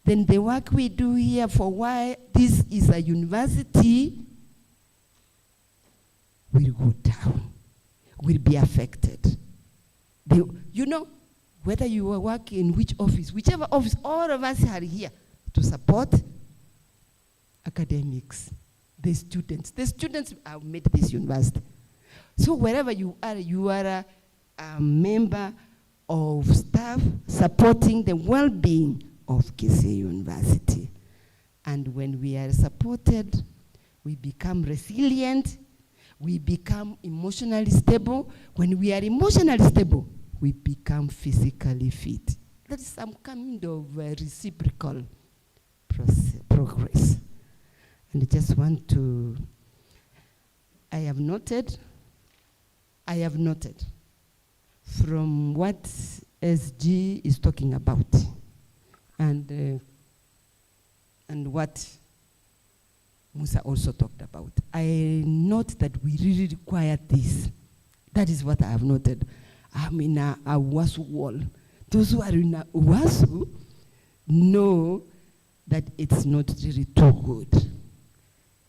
then the work we do here for why this is a university will go down, will be affected. You know, whether you work in which office, whichever office, all of us are here to support academics, the students. The students have made this university. So wherever you are a member of staff supporting the well-being of Kisii University. And when we are supported, we become resilient, we become emotionally stable. When we are emotionally stable, we become physically fit. That is some kind of reciprocal progress. And I just want to, I have noted from what SG is talking about and what Musa also talked about. I note that we really require this. That is what I have noted. I'm in a WASU wall. Those who are in a WASU know that it's not really too good.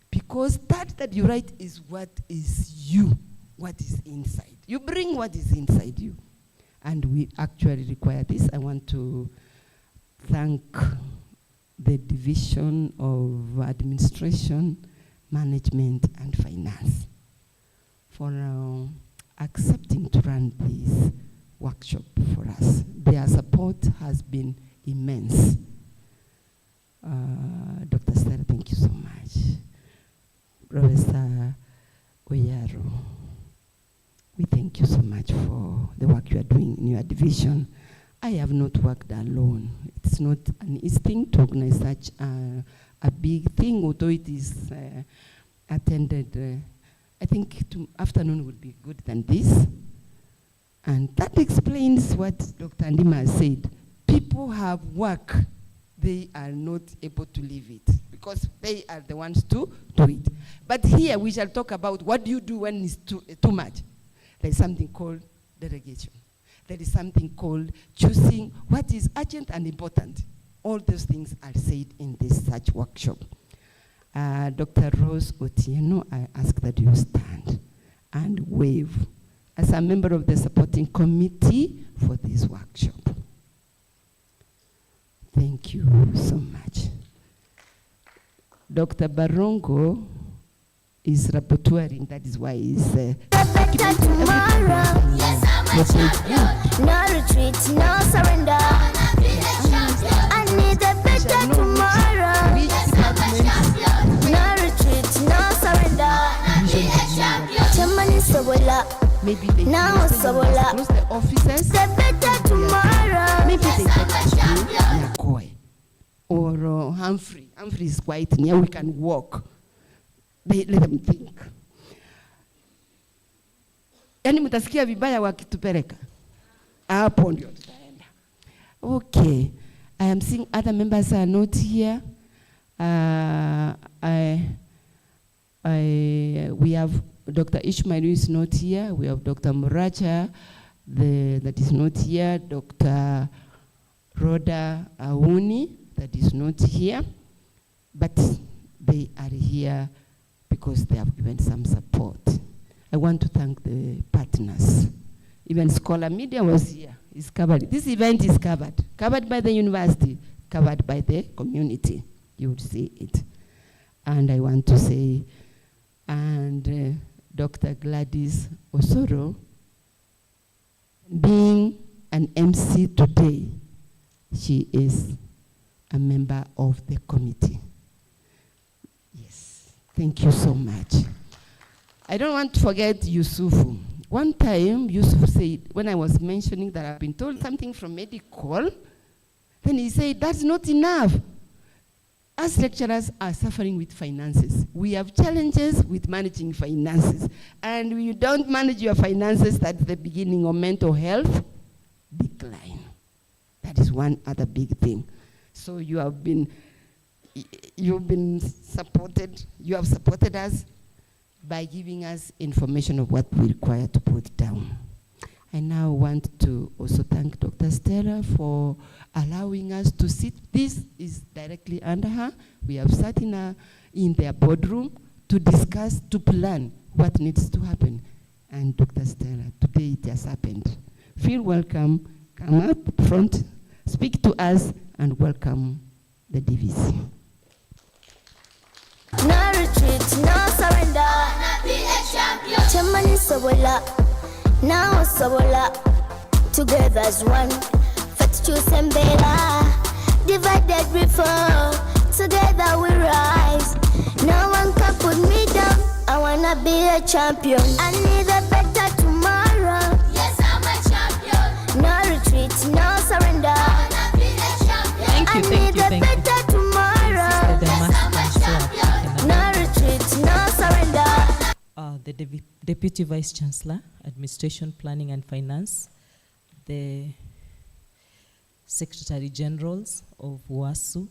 Because that you write is what is you, what is inside. You bring what is inside you. And we actually require this. I want to thank the Division of Administration, Management, and Finance for accepting to run this workshop for us. Their support has been immense. Dr. Sarah, thank you so much. Professor Oyaro, we thank you so much for the work you are doing in your division. I have not worked alone. It's not an easy thing to organize such a big thing, although it is attended. I think afternoon would be good than this. And that explains what Dr. Andima said. People have work. They are not able to leave it because they are the ones to do it. But here we shall talk about what do you do when it's too much. There is something called delegation. There is something called choosing what is urgent and important. All those things are said in this such workshop. Dr. Rose Otieno, I ask that you stand and wave as a member of the supporting committee for this workshop. Thank you so much. Dr. Barongo is rapporteuring, that is why he's tomorrow. Yes, no retreat, no surrender. I need a better tomorrow. No retreat, no surrender. Maybe they Now close the offices. The better tomorrow. Maybe they take us to Nyakoi or Humphrey. Humphrey is quite near. We can walk. Let them think. Yani mtasikia vibaya wakitupeleka. Hapo ndio tutaenda. Okay. I am seeing other members are not here. We have Dr. Ishmael who is not here. We have Dr. Muracha that is not here. Dr. Rhoda Auni that is not here. But they are here because they have given some support. I want to thank the partners. Even Scholar Media was here. It's covered. This event is covered by the university, covered by the community. You would see it. And I want to say, and Dr. Gladys Osoro, being an MC today, she is a member of the committee. Yes, thank you so much. I don't want to forget Yusufu. One time, Yusuf said, when I was mentioning that I've been told something from medical, then he said, that's not enough. Us lecturers are suffering with finances. We have challenges with managing finances. And when you don't manage your finances, that's the beginning of mental health decline. That is one other big thing. So you've been supported, you have supported us by giving us information of what we require to put down. I now want to also thank Dr. Stella for allowing us to sit. This is directly under her. We have sat in their boardroom to discuss, to plan what needs to happen. And Dr. Stella, today it has happened. Feel welcome, come up front, speak to us, and welcome the DVC. No retreat, no surrender. Wanna be a champion. Chamani Sobola, now Sobola. Together as one. Fatu Sembela. Divided we fall. Together we rise. No one can put me down. I wanna be a champion. I need a better tomorrow. Yes, I'm a champion. No retreat, no surrender. I wanna be a champion. Thank you. I need a better tomorrow. Yes, I'm a champion. No retreat, no surrender. The Deputy Vice Chancellor, Administration, Planning and Finance, the Secretary Generals of WASU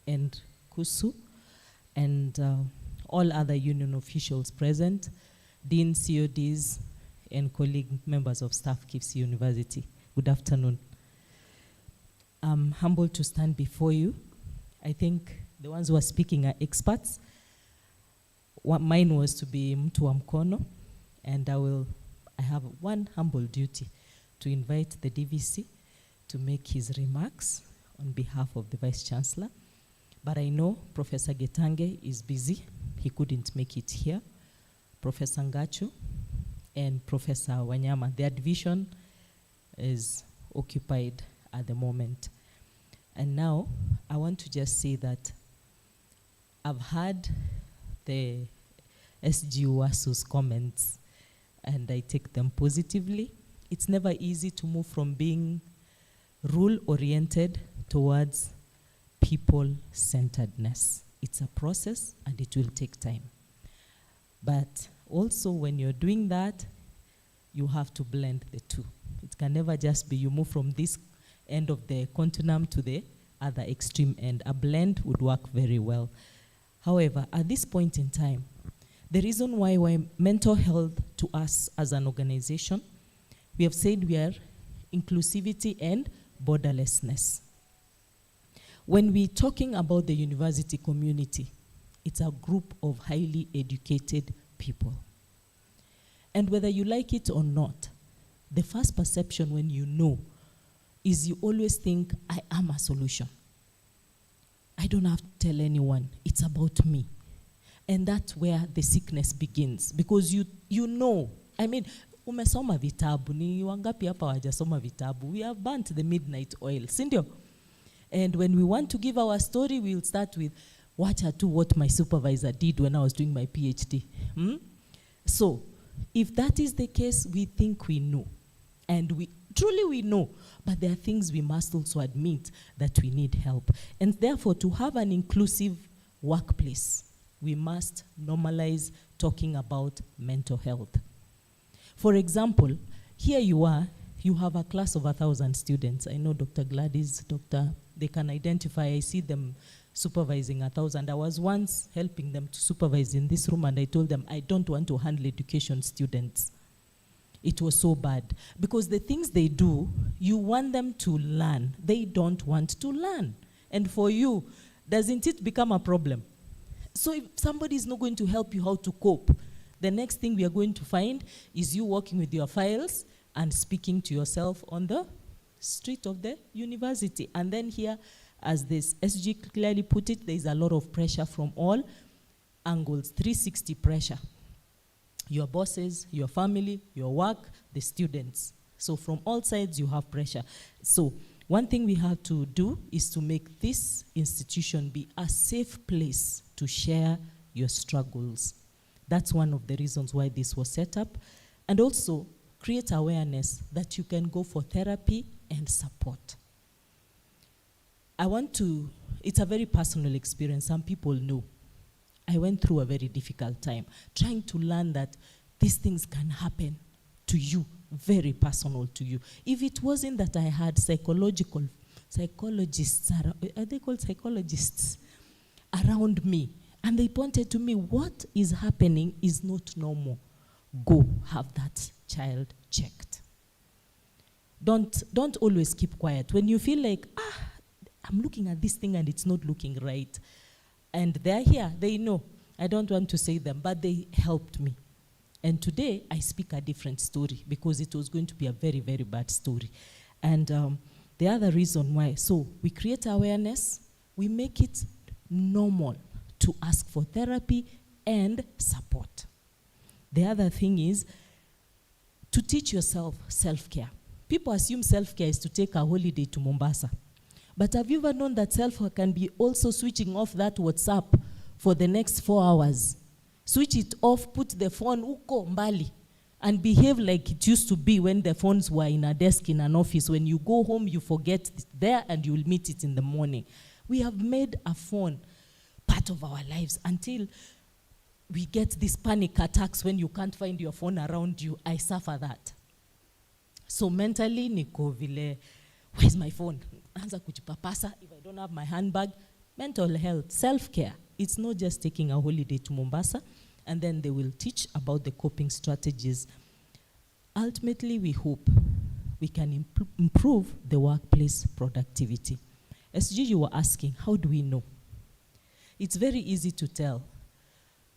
and KUSU, and all other union officials present, Dean, CODs, and colleague members of staff, Kisii University. Good afternoon. I'm humbled to stand before you. I think the ones who are speaking are experts. Mine was to be mtu wa mkono, and I have one humble duty to invite the DVC to make his remarks on behalf of the Vice Chancellor. But I know Professor Getange is busy. He couldn't make it here. Professor Ngachu and Professor Wanyama, their division is occupied at the moment. And now I want to just say that I've heard the SGUASU's comments, and I take them positively. It's never easy to move from being rule-oriented towards people-centeredness. It's a process, and it will take time. But also, when you're doing that, you have to blend the two. It can never just be you move from this end of the continuum to the other extreme end. A blend would work very well. However, at this point in time, the reason why mental health to us as an organization, we have said we are inclusivity and borderlessness. When we're talking about the university community, it's a group of highly educated people. And whether you like it or not, the first perception when you know is you always think, I am a solution. I don't have to tell anyone, it's about me. And that's where the sickness begins, because you know, I mean, umesoma vitabu, ni wangapi hapa wajasoma vitabu? We have burnt the midnight oil, sindio? And when we want to give our story, we'll start with, watch what my supervisor did when I was doing my PhD. So, if that is the case, we think we know. And we truly know. But there are things we must also admit that we need help. And therefore, to have an inclusive workplace, we must normalize talking about mental health. For example, here you are, you have a class of 1,000 students. I know Dr. Gladys, they can identify, I see them supervising 1,000. I was once helping them to supervise in this room, and I told them, I don't want to handle education students. It was so bad. Because the things they do, you want them to learn. They don't want to learn. And for you, doesn't it become a problem? So if somebody is not going to help you how to cope, the next thing we are going to find is you walking with your files and speaking to yourself on the street of the university. And then here, as this SG clearly put it, there is a lot of pressure from all angles, 360 pressure. Your bosses, your family, your work, the students. So from all sides, you have pressure. So one thing we have to do is to make this institution be a safe place to share your struggles. That's one of the reasons why this was set up. And also, create awareness that you can go for therapy and support. It's a very personal experience. Some people know. I went through a very difficult time, trying to learn that these things can happen to you, very personal to you. If it wasn't that I had psychologists, are they called psychologists, around me, and they pointed to me, what is happening is not normal. Go have that child checked. Don't always keep quiet. When you feel like, I'm looking at this thing and it's not looking right, and they're here, they know. I don't want to say them, but they helped me. And today, I speak a different story because it was going to be a very, very bad story. And the other reason why, so we create awareness, we make it normal to ask for therapy and support. The other thing is to teach yourself self-care. People assume self-care is to take a holiday to Mombasa. But have you ever known that self-care can be also switching off that WhatsApp for the next 4 hours? Switch it off, put the phone uko mbali, and behave like it used to be when the phones were in a desk in an office. When you go home, you forget it there and you'll meet it in the morning. We have made a phone part of our lives until we get these panic attacks when you can't find your phone around you. I suffer that. So mentally, niko vile, where's my phone? Anza kujipapasa if I don't have my handbag. Mental health, self-care. It's not just taking a holiday to Mombasa, and then they will teach about the coping strategies. Ultimately, we hope we can improve the workplace productivity. SG, you were asking, how do we know? It's very easy to tell.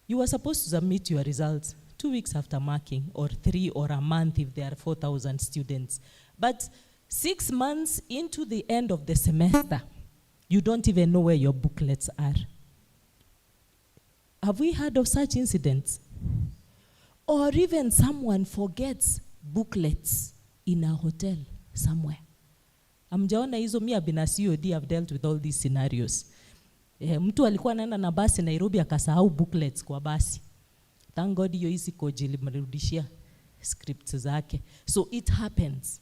You were supposed to submit your results 2 weeks after marking, or 3, or a month if there are 4,000 students. But 6 months into the end of the semester, you don't even know where your booklets are. Have we heard of such incidents? Or even someone forgets booklets in a hotel somewhere. Amjaona hizo, mi abina COD, I've dealt with all these scenarios. Mtu alikuwa anaenda na basi Nairobi akasahau booklets kwa basi. Thank God hiyo isi koji limerudishia scripts zake. So it happens.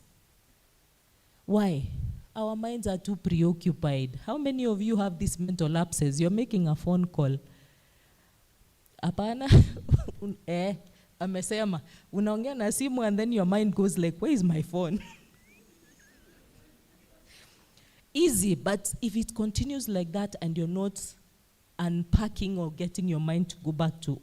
Why? Our minds are too preoccupied. How many of you have these mental lapses? You're making a phone call. Apana, amesema, unaongea na simu and then your mind goes like, where is my phone? Easy, but if it continues like that and you're not unpacking or getting your mind to go back to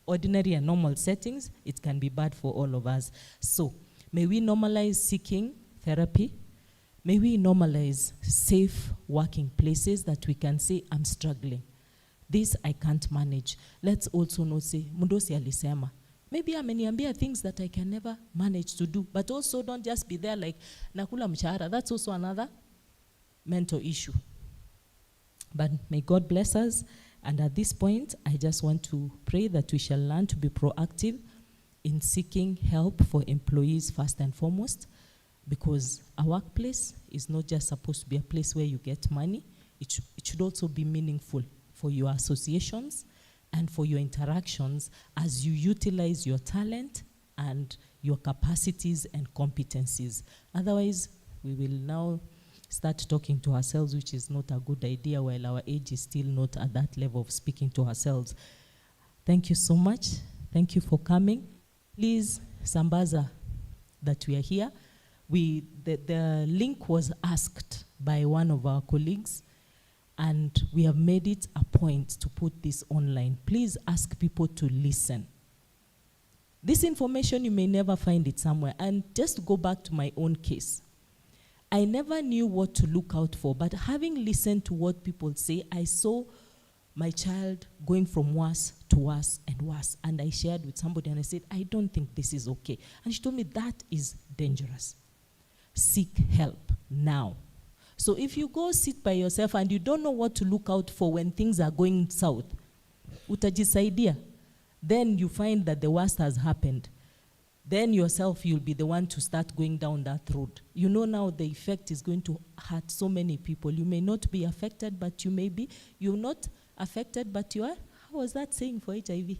ordinary and normal settings, it can be bad for all of us. So, may we normalize seeking therapy. May we normalize safe working places that we can say, I'm struggling. This I can't manage. Let's also not say, Mundosi alisema. Maybe ameniambia things that I can never manage to do. But also don't just be there like, nakula mshahara. That's also another mental issue. But may God bless us. And at this point, I just want to pray that we shall learn to be proactive in seeking help for employees first and foremost. Because a workplace is not just supposed to be a place where you get money. It should also be meaningful for your associations and for your interactions as you utilize your talent and your capacities and competencies. Otherwise, we will now start talking to ourselves, which is not a good idea while our age is still not at that level of speaking to ourselves. Thank you so much. Thank you for coming. Please, Sambaza, that we are here. The link was asked by one of our colleagues, and we have made it a point to put this online. Please ask people to listen. This information, you may never find it somewhere. And just to go back to my own case, I never knew what to look out for, but having listened to what people say, I saw my child going from worse to worse and worse. And I shared with somebody and I said, I don't think this is okay. And she told me that is dangerous. Seek help now. So if you go sit by yourself and you don't know what to look out for when things are going south, utajisaidia, then you find that the worst has happened. Then yourself, you'll be the one to start going down that road. You know now the effect is going to hurt so many people. You may not be affected, but you may be. You're not affected, but you are. How was that saying for HIV?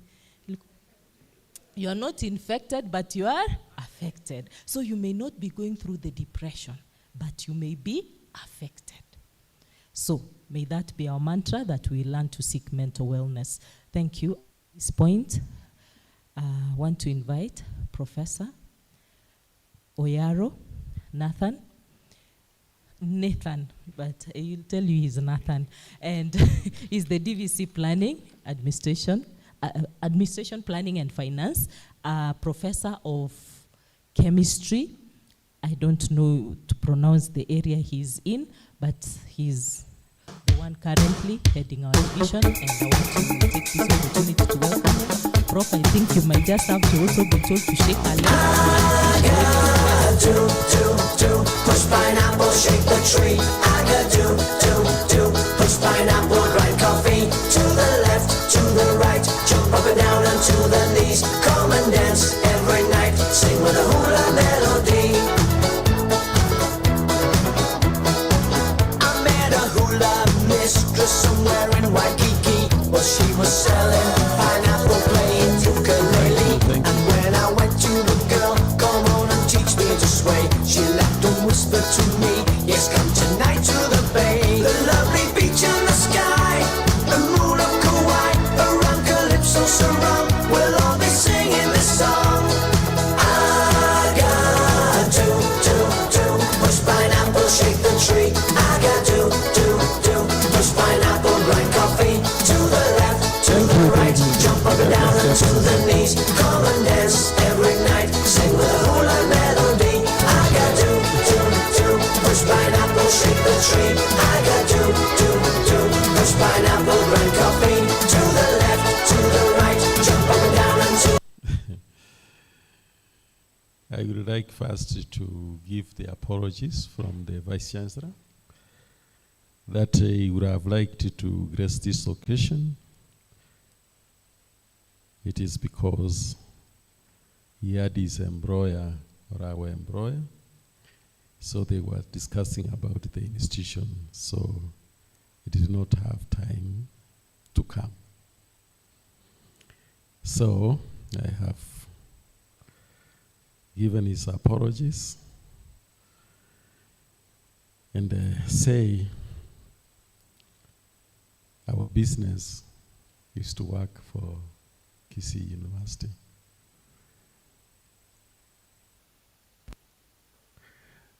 You are not infected, but you are affected. So you may not be going through the depression, but you may be affected. So may that be our mantra, that we learn to seek mental wellness. Thank you. At this point, I want to invite Professor Oyaro Nathan, but he'll tell you he's Nathan, and he's the DVC Planning Administration Planning and Finance, Professor of Chemistry. I don't know to pronounce the area he's in, but he's the one currently heading our division, and I want to take this opportunity to welcome him. Prof, I think you might just have to also be told to shake a leg. I got do, push pineapple, shake the tree. I got do, push pineapple, grind coffee. To the left, to the right, jump up and down and to the knees. Come and dance every night, sing with a hula melody. I met a hula mistress somewhere in Waikiki. Well, she was selling pineapple, playing ukulele. And when I went to the girl, come on and teach me to sway, she laughed and whispered to me, yes, come tonight to the bay. The lovely beach and the sky, the moon of Kauai, around Calypso surround, we'll all be singing this song. I got do, push pineapple, shake the tree. I got do, push pineapple, grind coffee. To the left, to the right, jump up and down and to the knees. Come and dance every night, sing with a hula melody. I got do, push pineapple, shake the tree. I got do, push pineapple, grind coffee. To the left, to the right, jump up and down and to. I would like first to give the apologies from the Vice Chancellor that he would have liked to grace this occasion. It is because he had his employer, or our employer, so they were discussing about the institution, so he did not have time to come. So I have given his apologies and say our business is to work for Kisii University.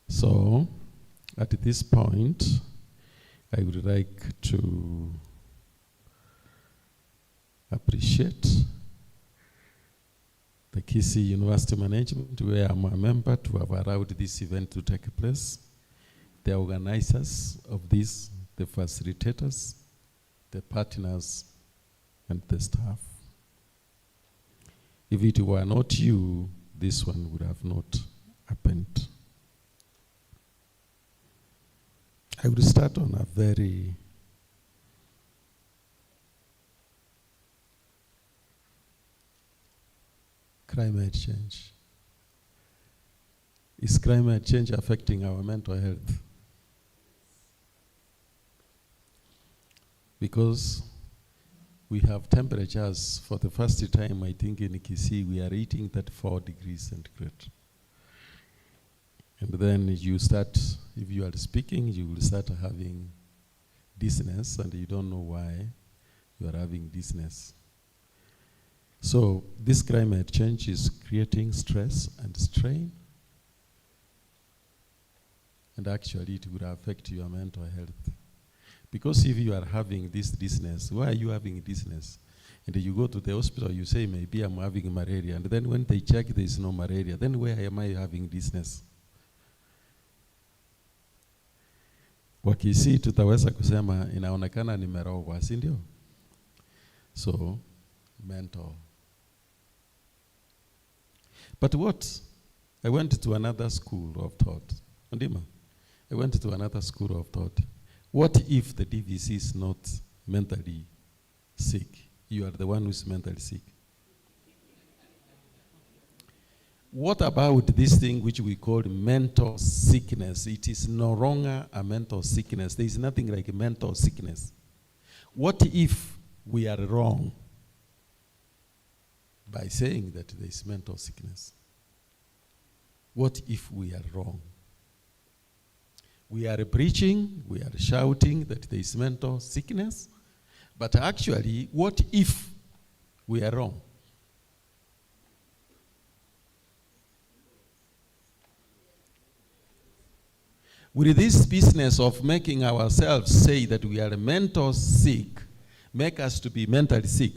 So, at this point, I would like to appreciate the Kisii University management, where I'm a member, to have allowed this event to take place, the organizers of this, the facilitators, the partners, and the staff. If it were not you, this one would have not happened. I will start on a very climate change. Is climate change affecting our mental health? Because we have temperatures for the first time, I think in Kisii, we are reaching 34 degrees centigrade. And then you start, if you are speaking, you will start having dizziness, and you don't know why you are having dizziness. So this climate change is creating stress and strain, and actually it will affect your mental health. Because if you are having this dizziness, why are you having dizziness? And you go to the hospital, you say, maybe I'm having malaria, and then when they check there is no malaria, then where am I having dizziness? Kwa Kisii tutaweza kusema inaonekana nimerogwa, si ndio? So, mental. But what? I went to another school of thought. Ndima, I went to another school of thought. What if the DVC is not mentally sick? You are the one who's mentally sick. What about this thing which we call mental sickness? It is no longer a mental sickness. There is nothing like a mental sickness. What if we are wrong by saying that there is mental sickness? What if we are wrong? We are preaching, we are shouting that there is mental sickness, but actually, what if we are wrong? Will this business of making ourselves say that we are mental sick make us to be mentally sick?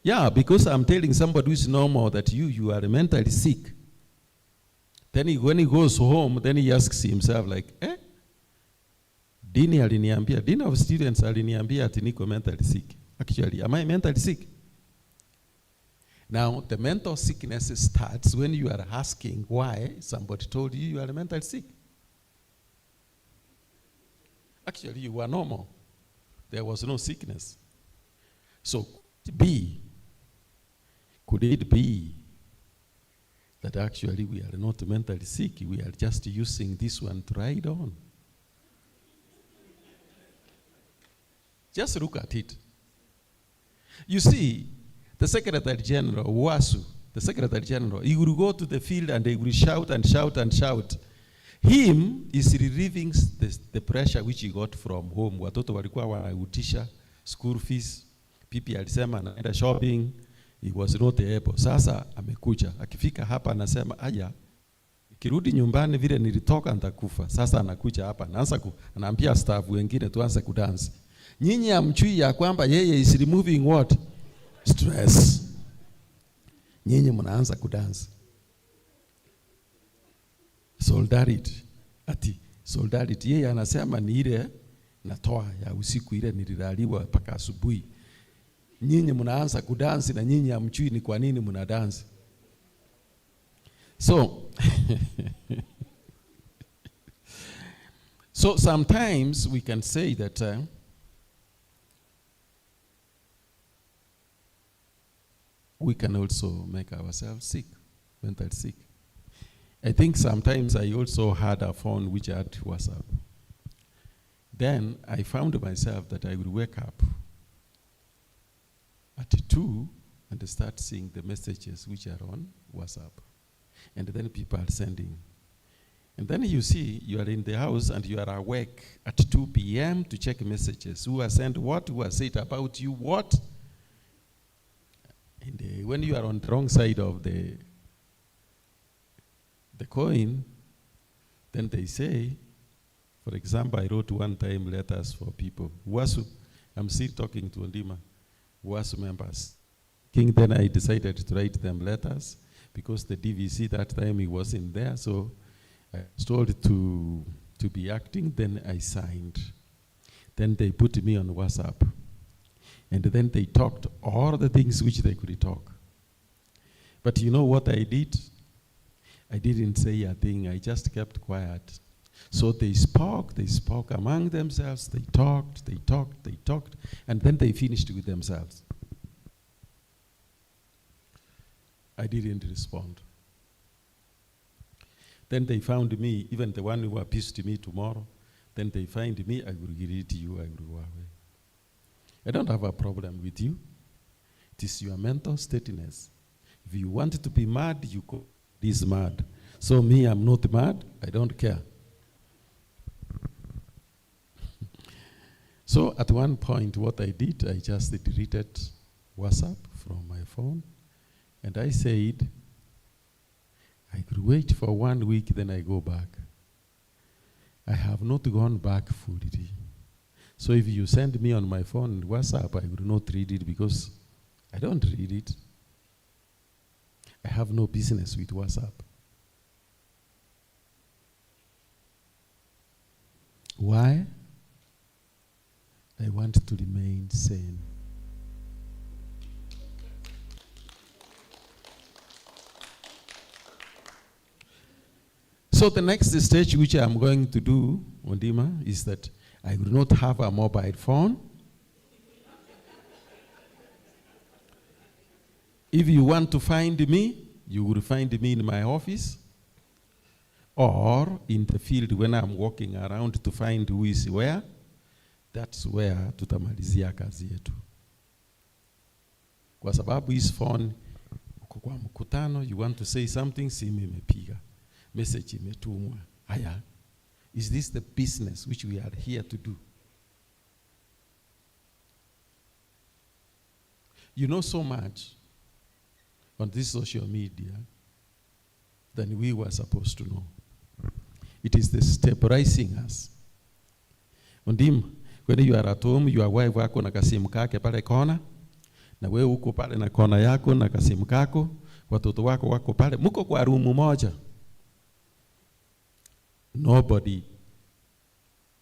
Yeah, because I'm telling somebody who is normal that you are mentally sick. Then when he goes home, then he asks himself like, Dini aliniambia, Dean of students aliniambia ati niko mentally sick. Actually, am I mentally sick? Now, the mental sickness starts when you are asking why somebody told you you are mentally sick. Actually, you were normal. There was no sickness. So, could it be that actually we are not mentally sick? We are just using this one to ride on. Just look at it. You see, the Secretary General, Wasu, the Secretary General, he will go to the field and he will shout and shout and shout. Him is relieving the pressure which he got from home. Watoto walikuwa wanautisha school fees. Pipi alisema anaenda shopping. He was not able. Sasa amekuja. Akifika hapa anasema, aya, kirudi nyumbani vile nilitoka nitakufa. Sasa anakuja hapa. Anaambia staff wengine tuanze kudance. Nyinyi hamjui ya kwamba yeye is removing what? Stress. Nyinyi mnaanza kudance. Solidarity. Solidarity. Yeye anasema ni ile natoa ya usiku ile nililaliwa mpaka asubuhi. Nyinyi mnaanza kudansi na nyinyi hamjui ni kwa nini mnadansi. So sometimes we can say that we can also make ourselves sick, mentally sick. I think sometimes I also had a phone which had WhatsApp. Then I found myself that I would wake up at 2 and start seeing the messages which are on WhatsApp. And then people are sending. And then you see, you are in the house and you are awake at 2 p.m. to check messages. Who has sent what? Who has said about you what? And when you are on the wrong side of the coin, then they say, for example, I wrote one time letters for people. Wasu, I'm still talking to Ndima, Wasu members. Then I decided to write them letters because the DVC that time he wasn't there, so I was told to be acting, then I signed. Then they put me on WhatsApp. And then they talked all the things which they could talk. But you know what I did? I didn't say a thing, I just kept quiet. So they spoke among themselves, they talked, and then they finished with themselves. I didn't respond. Then they found me, even the one who appears to me tomorrow, then they find me, I will greet you, I will go away. I don't have a problem with you. It is your mental steadiness. If you want to be mad, you go this mad. So me, I'm not mad. I don't care. So at one point, what I did, I just deleted WhatsApp from my phone. And I said, I could wait for 1 week, then I go back. I have not gone back fully. So if you send me on my phone WhatsApp, I will not read it because I don't read it. I have no business with WhatsApp. Why? I want to remain sane. So the next stage which I'm going to do, Ondima, is that I will not have a mobile phone. If you want to find me, you will find me in my office or in the field when I'm walking around to find who is where. That's where tutamalizia kazi yetu. Kwa sababu his phone, uko kwa mkutano, you want to say something, simu imepiga, message imetumwa. Haya, is this the business which we are here to do? You know so much on this social media than we were supposed to know. It is the stabilizing us. Ondim, when you are at home, your wife wako na kasimu kake pale kona, na wewe uko pale na kona yako na kasimu kako, watoto wako wako pale, muko kwa room moja. Nobody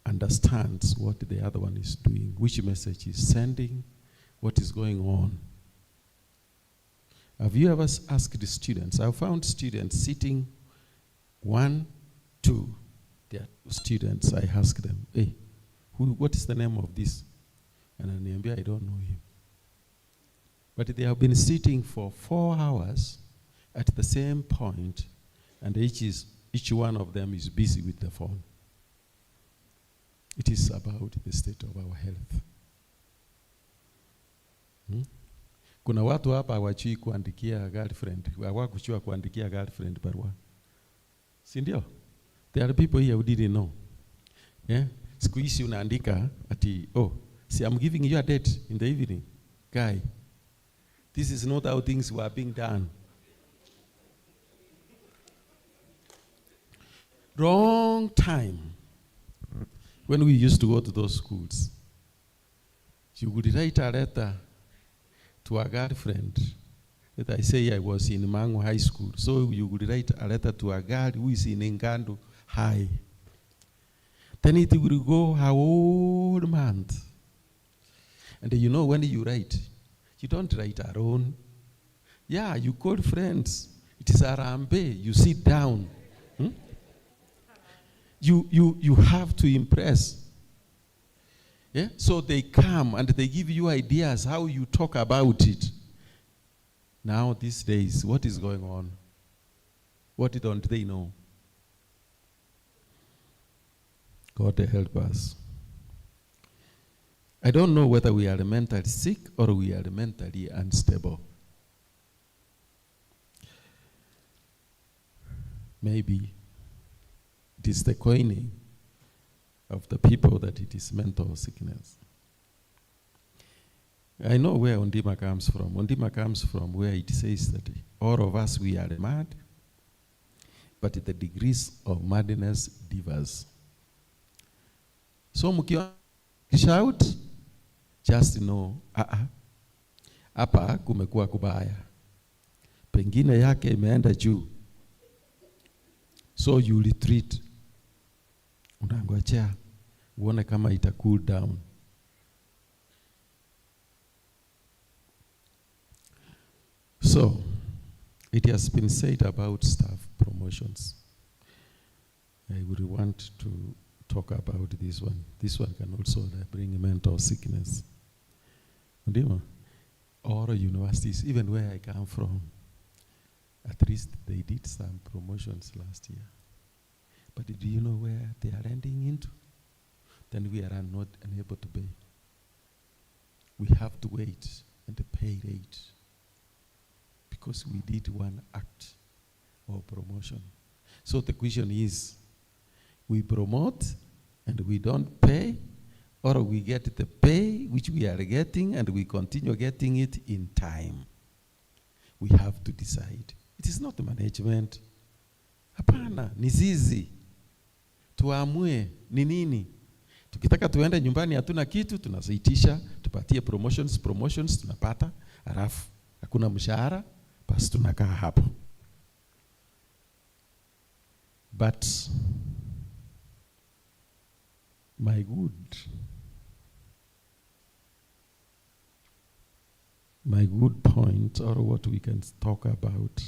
understands what the other one is doing, which message is sending, what is going on. Have you ever asked the students? I've found students sitting 1, 2. There are students. I ask them, hey, what is the name of this? And I don't know him. But they have been sitting for 4 hours at the same point, and each one of them is busy with the phone. It is about the state of our health. Kuna watu hapa hawajui kuandikia girlfriend, hawakujua kuandikia girlfriend barua. Si ndio? There are people here who didn't know. Yeah? Siku hizi unaandika ati, see, I'm giving you a date in the evening. Guy, this is not how things were being done. Wrong time. When we used to go to those schools, you would write a letter to a girlfriend. That I say I was in Mangu High School. So you would write a letter to a girl who is in Ngando High. Then it will go a whole month. And you know when you write, you don't write alone. Yeah, you call friends. It is a rambe. You sit down. You have to impress. Yeah? So they come and they give you ideas how you talk about it. Now these days, what is going on? What don't they know? God help us. I don't know whether we are mentally sick or we are mentally unstable. Maybe it is the coining of the people that it is mental sickness. I know where Ondima comes from. Ondima comes from where it says that all of us, we are mad, but the degrees of madness differs. So mkiwa shout, just know, hapa kumekuwa kubaya. Pengine yake imeenda juu. So you retreat. Unangojea uone kama ita cool down. So, it has been said about staff promotions. I would want to talk about this one. This one can also bring mental sickness. All universities, even where I come from, at least they did some promotions last year. But do you know where they are ending into? Then we are not unable to pay. we have to wait and pay rate because we did one act of promotion. So the question is, we promote and we don't pay, or we get the pay which we are getting and we continue getting it in time. We have to decide. It is not the management. Hapana, ni sisi. Tuamue ni nini. Tukitaka tuende nyumbani hatuna kitu, tunazaitisha, tupatie promotions tunapata, halafu hakuna mshahara, basi tunakaa hapo. But my good point, or what we can talk about,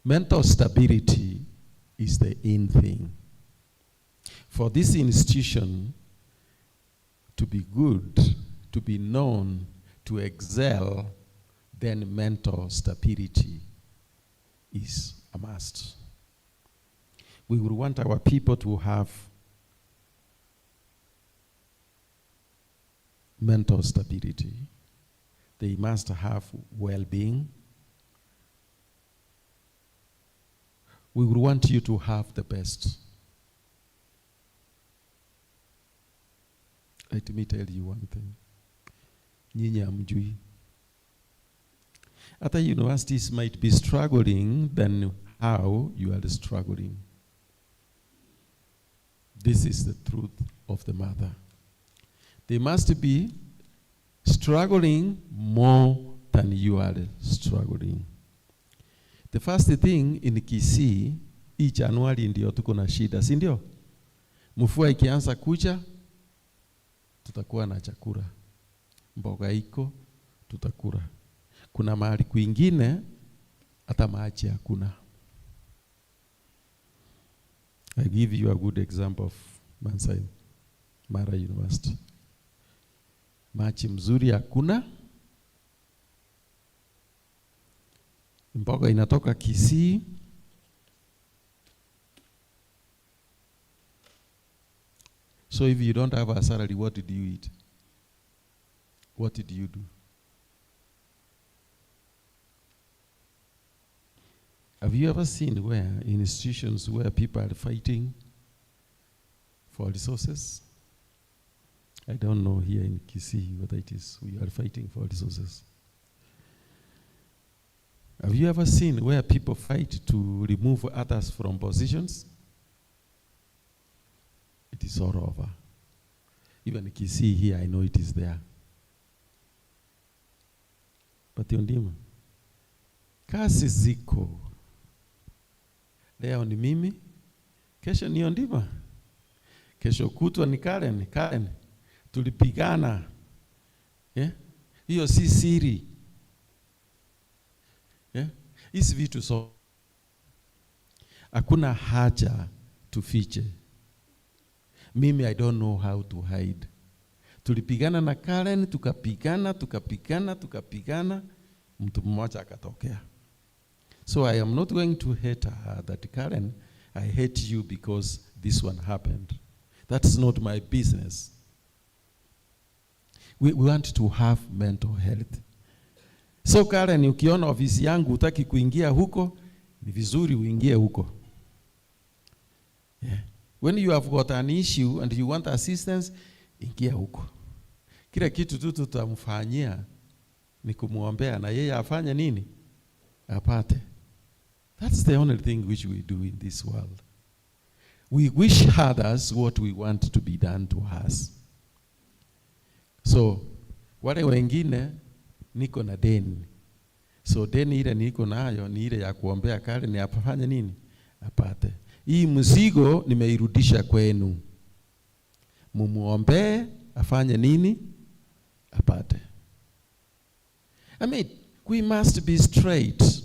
mental stability is the in thing. For this institution to be good, to be known, to excel, then mental stability is a must. We would want our people to have mental stability. They must have well-being. We would want you to have the best. Let me tell you one thing. Nyinyi hamjui. Other universities might be struggling than how you are struggling. This is the truth of the matter. They must be struggling more than you are struggling. The first thing in Kisii, hii Januari ndio tuko na shida, si ndio? Mvua ikianza kuja, tutakuwa na chakula. Mboga iko, tutakula. Kuna mahali kwingine hata maji hakuna. I give you a good example of Mansai Mara University. Maji mzuri hakuna. Mboga inatoka Kisii. So if you don't have a salary, what did you eat? What did you do? Have you ever seen where in institutions where people are fighting for resources? I don't know here in Kisii whether it is we are fighting for resources. Have you ever seen where people fight to remove others from positions? It is all over. Even Kisii here, I know it is there. But Ondima, kazi ziko. Leo ni mimi, kesho ni Ondima, kesho kutwa ni Karen. Tulipigana. Yeah? Hiyo si siri. Yeah? Hizi vitu so. Hakuna haja tufiche. Mimi I don't know how to hide. Tulipigana na Karen, tukapigana, mtu mmoja akatokea. So I am not going to hate her that Karen, I hate you because this one happened. That's not my business. We want to have mental health. So Karen, ukiona ofisi yangu utaki kuingia huko, ni vizuri uingie huko. Yeah. When you have got an issue and you want assistance, ingia huko. Kila kitu tu tutamfanyia ni kumuombea na yeye afanye nini? Apate. That's the only thing which we do in this world. We wish others what we want to be done to us. So, wale wengine niko na deni. So deni ile niko nayo ni ile ya kuombea Karen afanye nini? Apate. Hii mzigo nimeirudisha kwenu. Mumuombee afanye nini? Apate. I mean, we must be straight.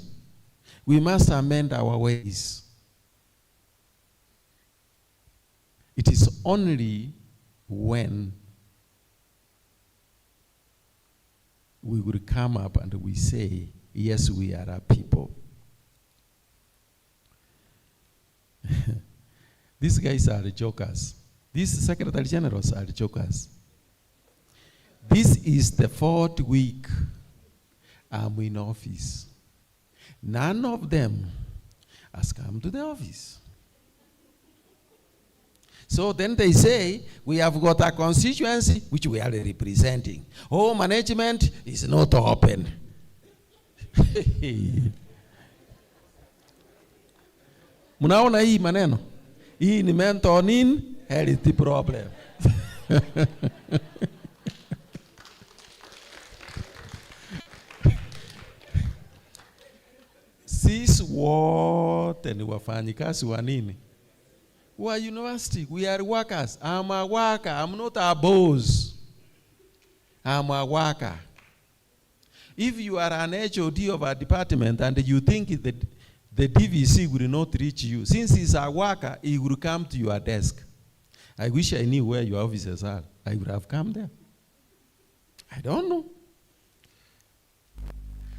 We must amend our ways. It is only when we will come up and we say, yes, we are a people. These guys are jokers. These secretary generals are jokers. This is the 4th week I'm in office. None of them has come to the office. So then they say, we have got a constituency which we are representing. Oh, management is not open. Munaona hii maneno? Hii ni mental health problem. Sisi wote ni wafanyikazi wa nini? Wa university. We are workers. I'm a worker. I'm not a boss. I'm a worker. If you are an HOD of a department and you think that the DVC will not reach you, since he's a worker, he will come to your desk. I wish I knew where your offices are. I would have come there. I don't know.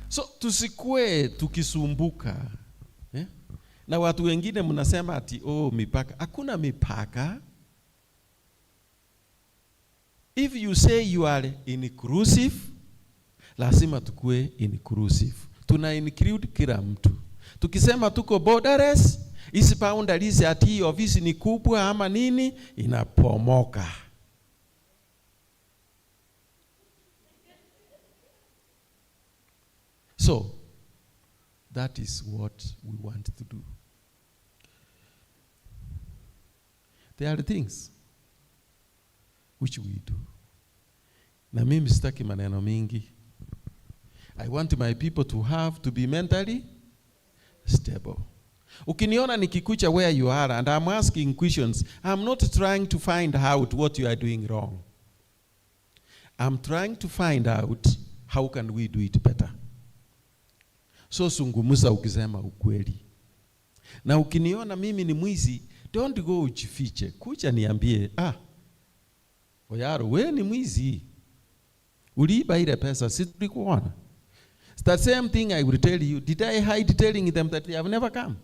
So tusikue tukisumbuka. Na watu wengine mnasema ati mipaka. Hakuna mipaka. If you say you are inclusive, lazima tukue inclusive. Tuna include kila mtu. Tukisema tuko borderless, isi boundaries ati ofisi ni kubwa ama nini, inapomoka. So, that is what we want to do. There are things which we do. Na mimi sitaki maneno mingi. I want my people to be mentally stable. Ukiniona nikikucha where you are and I'm asking questions, I'm not trying to find out what you are doing wrong. I'm trying to find out how can we do it better. So sungumuza ukisema ukweli. Na ukiniona mimi ni mwizi, don't go ujifiche. Kuja niambie, Oyaro, we ni mwizi. Uliiba ile pesa, si tulikuona. It's the same thing I will tell you. Did I hide telling them that they have never come?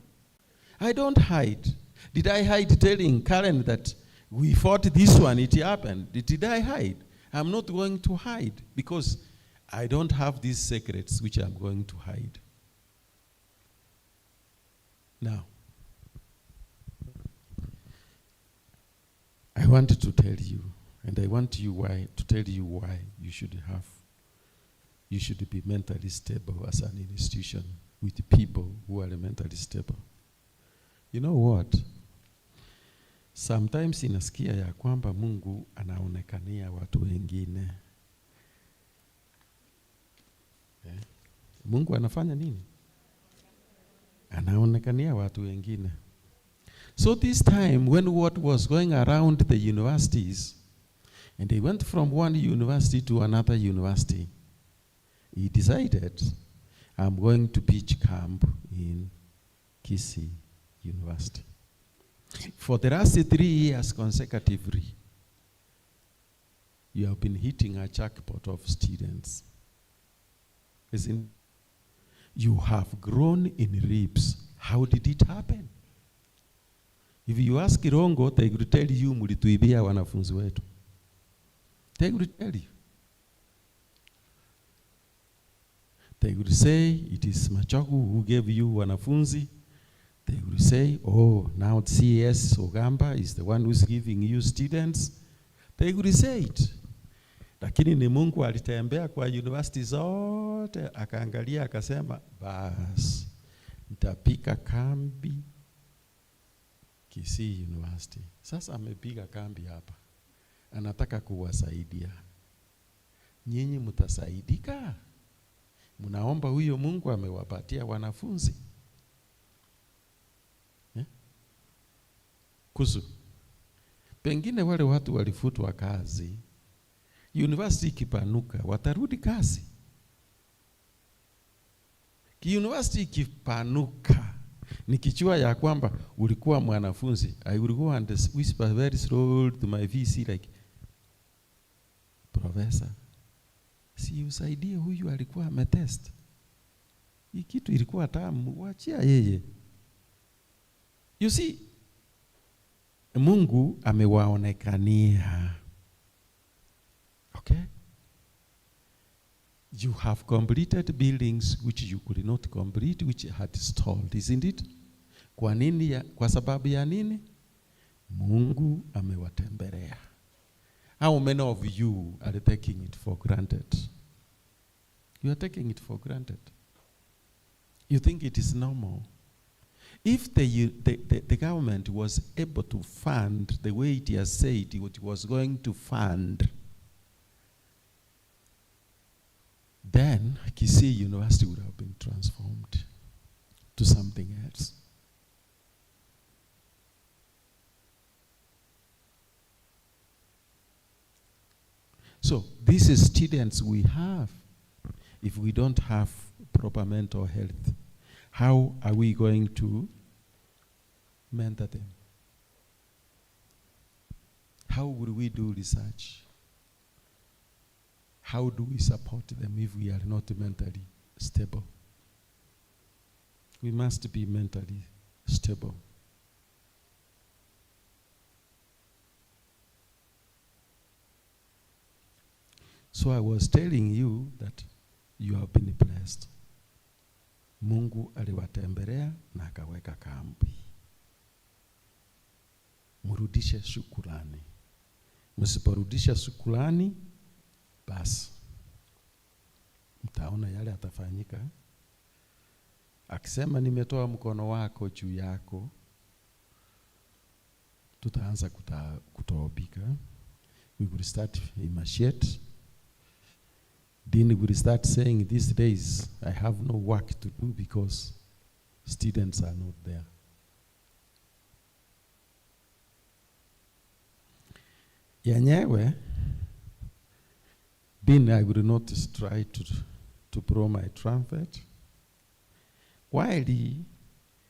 I don't hide. Did I hide telling Karen that we fought this one, it happened? Did I hide? I'm not going to hide because I don't have these secrets which I'm going to hide. Now, I wanted to tell you, and I want you to tell you why you should be mentally stable as an institution with people who are mentally stable. You know what? Sometimes inasikia ya kwamba Mungu anaonekania watu wengine. Mungu anafanya nini? Anaonekania watu wengine. So this time when what was going around the universities, and they went from one university to another university, he decided, I'm going to pitch camp in Kisii University. For the last 3 years consecutively, you have been hitting a jackpot of students. Isn't you have grown in leaps. How did it happen? If you ask Kirongo, they will tell you mulituibia wanafunzi wetu. They will tell you. They will say it is Machogu who gave you wanafunzi. They will say, now CS Ogamba is the one who's giving you students. They will say it. Lakini ni Mungu alitembea kwa university zote, akaangalia akasema, bas, nitapika kambi Kisii University. Sasa amepiga kambi hapa. Anataka kuwasaidia. Nyinyi mtasaidika? Mnaomba huyo Mungu amewapatia wanafunzi. Kusu. Pengine wale watu walifutwa kazi. University ikipanuka, watarudi kazi. University ikipanuka, nikichua ya kwamba ulikuwa mwanafunzi, I will go and whisper very slow to my VC like, Professor, si usaidie huyu alikuwa ametest. Hii kitu ilikuwa tamu, waachia yeye. You see, Mungu amewaonekania. Okay? You have completed buildings which you could not complete, which had stalled, isn't it? Kwa nini? Kwa sababu ya nini? Mungu amewatembelea. How many of you are taking it for granted? You are taking it for granted. You think it is normal. If the government was able to fund the way it has said it was going to fund, then Kisii University would have been transformed to something else. So these are students we have. If we don't have proper mental health, how are we going to mentor them? How will we do research? How do we support them if we are not mentally stable? We must be mentally stable. So I was telling you that you have been blessed. Mungu aliwatembelea na akaweka kambi. Murudishe shukrani. Msiporudisha shukrani, basi mtaona yale atafanyika. Akisema nimetoa mkono wako juu yako, tutaanza kutoobika. We will start immaculate. Then we will start saying these days, I have no work to do because students are not there. Yenyewe, then I will not try to blow my trumpet. While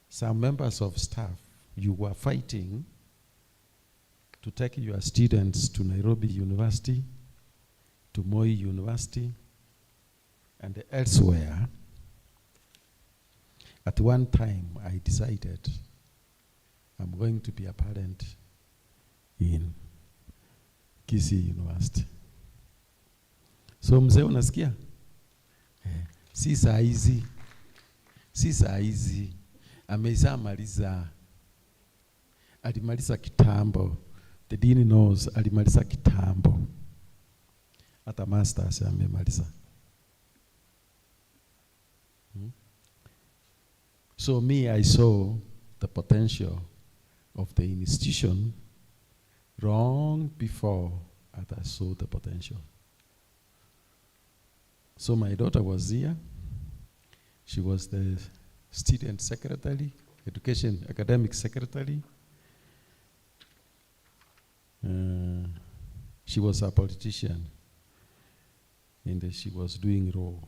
some members of staff, you were fighting to take your students to Nairobi University, to Moi University, and elsewhere, at one time I decided I'm going to be a parent in Kisii University. So mzee unasikia? Si saa hizi. Ameshamaliza. Alimaliza kitambo. The dean knows alimaliza kitambo. Hata masters amemaliza. So me, I saw the potential of the institution long before I saw the potential. So my daughter was here. She was the student secretary, education academic secretary. She was a politician, and she was doing law.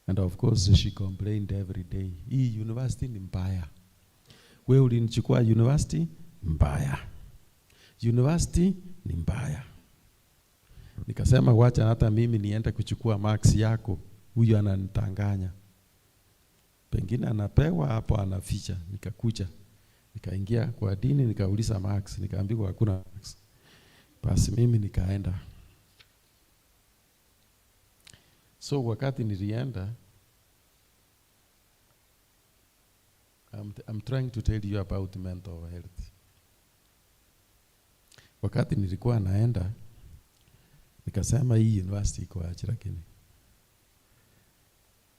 And of course, she complained every day. Hii university ni mbaya. Wewe ulinichukua university mbaya. University ni mbaya. Nikasema wacha hata mimi niende kuchukua marks yako. Huyu ananitanganya. Pengine anapewa hapo anaficha. Nikakuja. Nikaingia kwa dini nikauliza marks, nikaambiwa hakuna marks. Basi mimi nikaenda. So wakati nilienda, I'm trying to tell you about mental health. Wakati nilikuwa naenda, nikasema hii university iko aje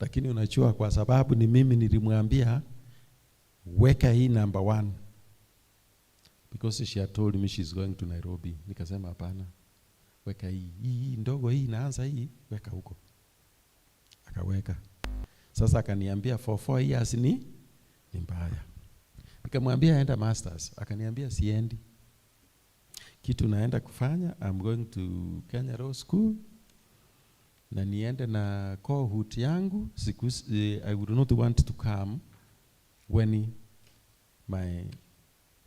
lakini unajua kwa sababu ni mimi nilimwambia weka hii number 1 because she had told me she's going to Nairobi. Nikasema hapana, weka hii ndogo, hii inaanza hii, weka huko. Akaweka. Sasa akaniambia for 4 years ni mbaya. Nikamwambia enda masters, akaniambia siendi. Kitu naenda kufanya, I'm going to Kenya Law School. Na niende na cohort yangu, I would not want to come when my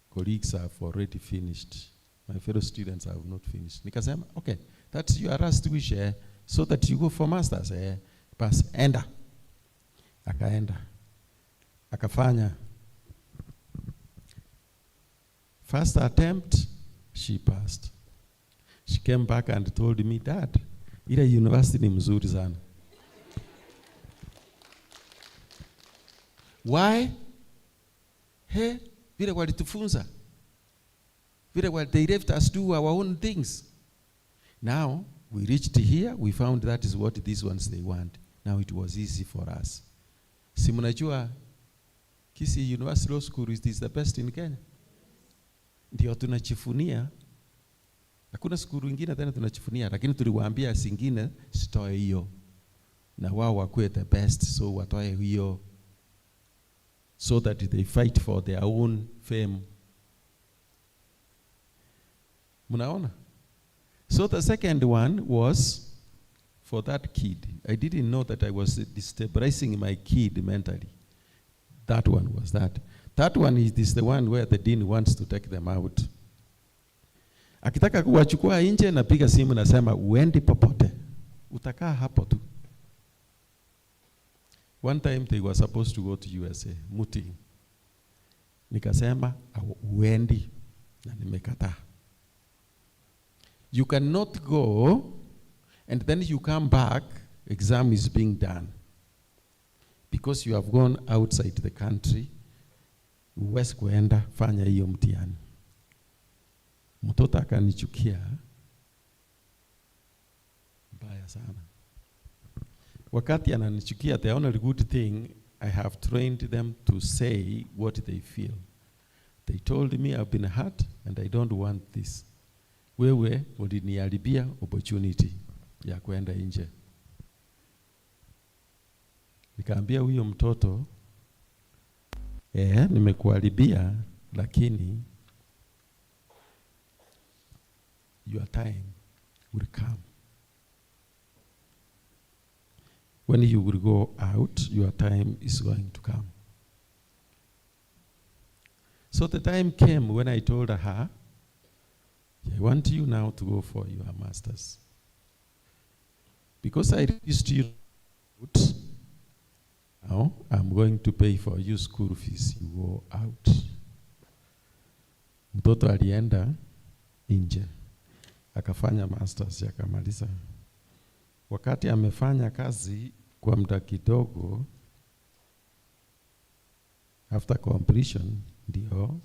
colleagues have already finished. My fellow students have not finished. Nikasema, okay, that's your last wish, so that you go for masters. Pass, enda. Akaenda. Akafanya. First attempt, she passed. She came back and told me, Dad, ile university ni mzuri sana. Why? Hey, vile walitufunza. Vile they left us do our own things. Now, we reached here, we found that is what these ones they want. Now it was easy for us. Si mnajua Kisii University Law School is the best in Kenya. Ndio tunachifunia. Hakuna skuru ingine tena tunachifunia, lakini tuliwaambia singine sitoe hiyo. Na wao wakuwe the best, so watoe hiyo. So that they fight for their own fame. Munaona? So the second one was for that kid. I didn't know that I was destabilizing my kid mentally. That one was that. That one is the one where the dean wants to take them out. Akitaka kuwachukua nje, napiga simu nasema uendi popote. Utakaa hapo tu. One time they were supposed to go to USA, muti. Nikasema uendi, na nimekataa. You cannot go and then you come back, exam is being done. Because you have gone outside the country, uwezi kuenda fanya hiyo mtihani. Mtoto akanichukia mbaya sana. Wakati ananichukia, the only good thing, I have trained them to say what they feel. They told me I've been hurt and I don't want this. Wewe uliniharibia opportunity ya kwenda nje. Nikaambia huyo mtoto, nimekuharibia, lakini your time will come. When you will go out, your time is going to come. So the time came when I told her, I want you now to go for your master's. Because I refused you, now I'm going to pay for you school fees. You go out. Mtoto alienda nje. Akafanya masters, akamaliza. Wakati amefanya kazi kwa muda kidogo, after completion, ndio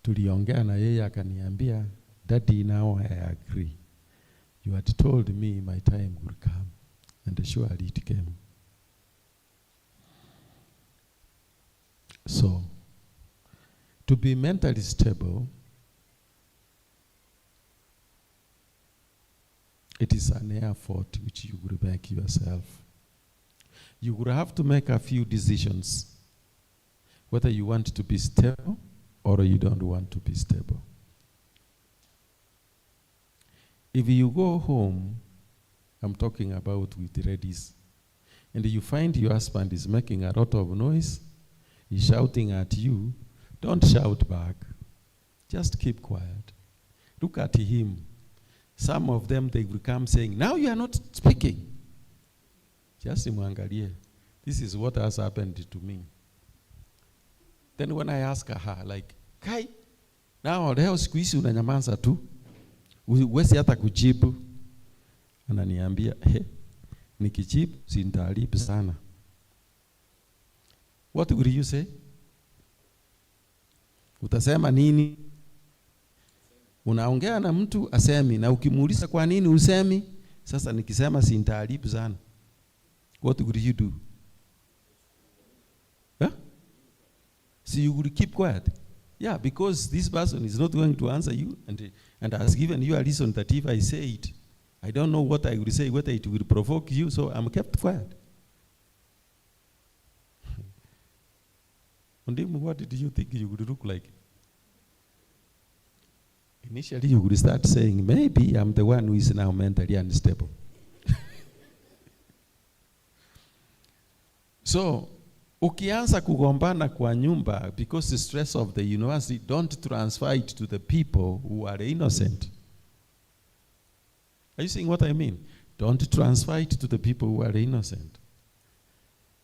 tuliongea na yeye akaniambia, Daddy, now I agree. You had told me my time would come, and surely it came. So, to be mentally stable, it is an effort which you will make yourself. You will have to make a few decisions, whether you want to be stable or you don't want to be stable. If you go home, I'm talking about with the ladies, and you find your husband is making a lot of noise, he's shouting at you, don't shout back. Just keep quiet. Look at him. Some of them, they will come saying, now you are not speaking. Just imwangalie. This is what has happened to me. Then when I ask her, like, Kai, now leo siku hizi unanyamaza tu. Uwezi hata kujibu. Ananiambia, nikijibu sintaharibu sana. What will you say? Utasema nini? Unaongea na mtu asemi, na ukimuuliza kwa nini usemi, sasa nikisema sintaharibu sana. What will you do? Huh? So you will keep quiet. Yeah, because this person is not going to answer you, and has given you a reason that if I say it, I don't know what I will say, whether it will provoke you, so I'm kept quiet. Undimu, what did you think you would look like? Initially, you would start saying, maybe I'm the one who is now mentally unstable. So, ukianza kugombana kwa nyumba because the stress of the university, don't transfer it to the people who are innocent. Are you seeing what I mean? Don't transfer it to the people who are innocent.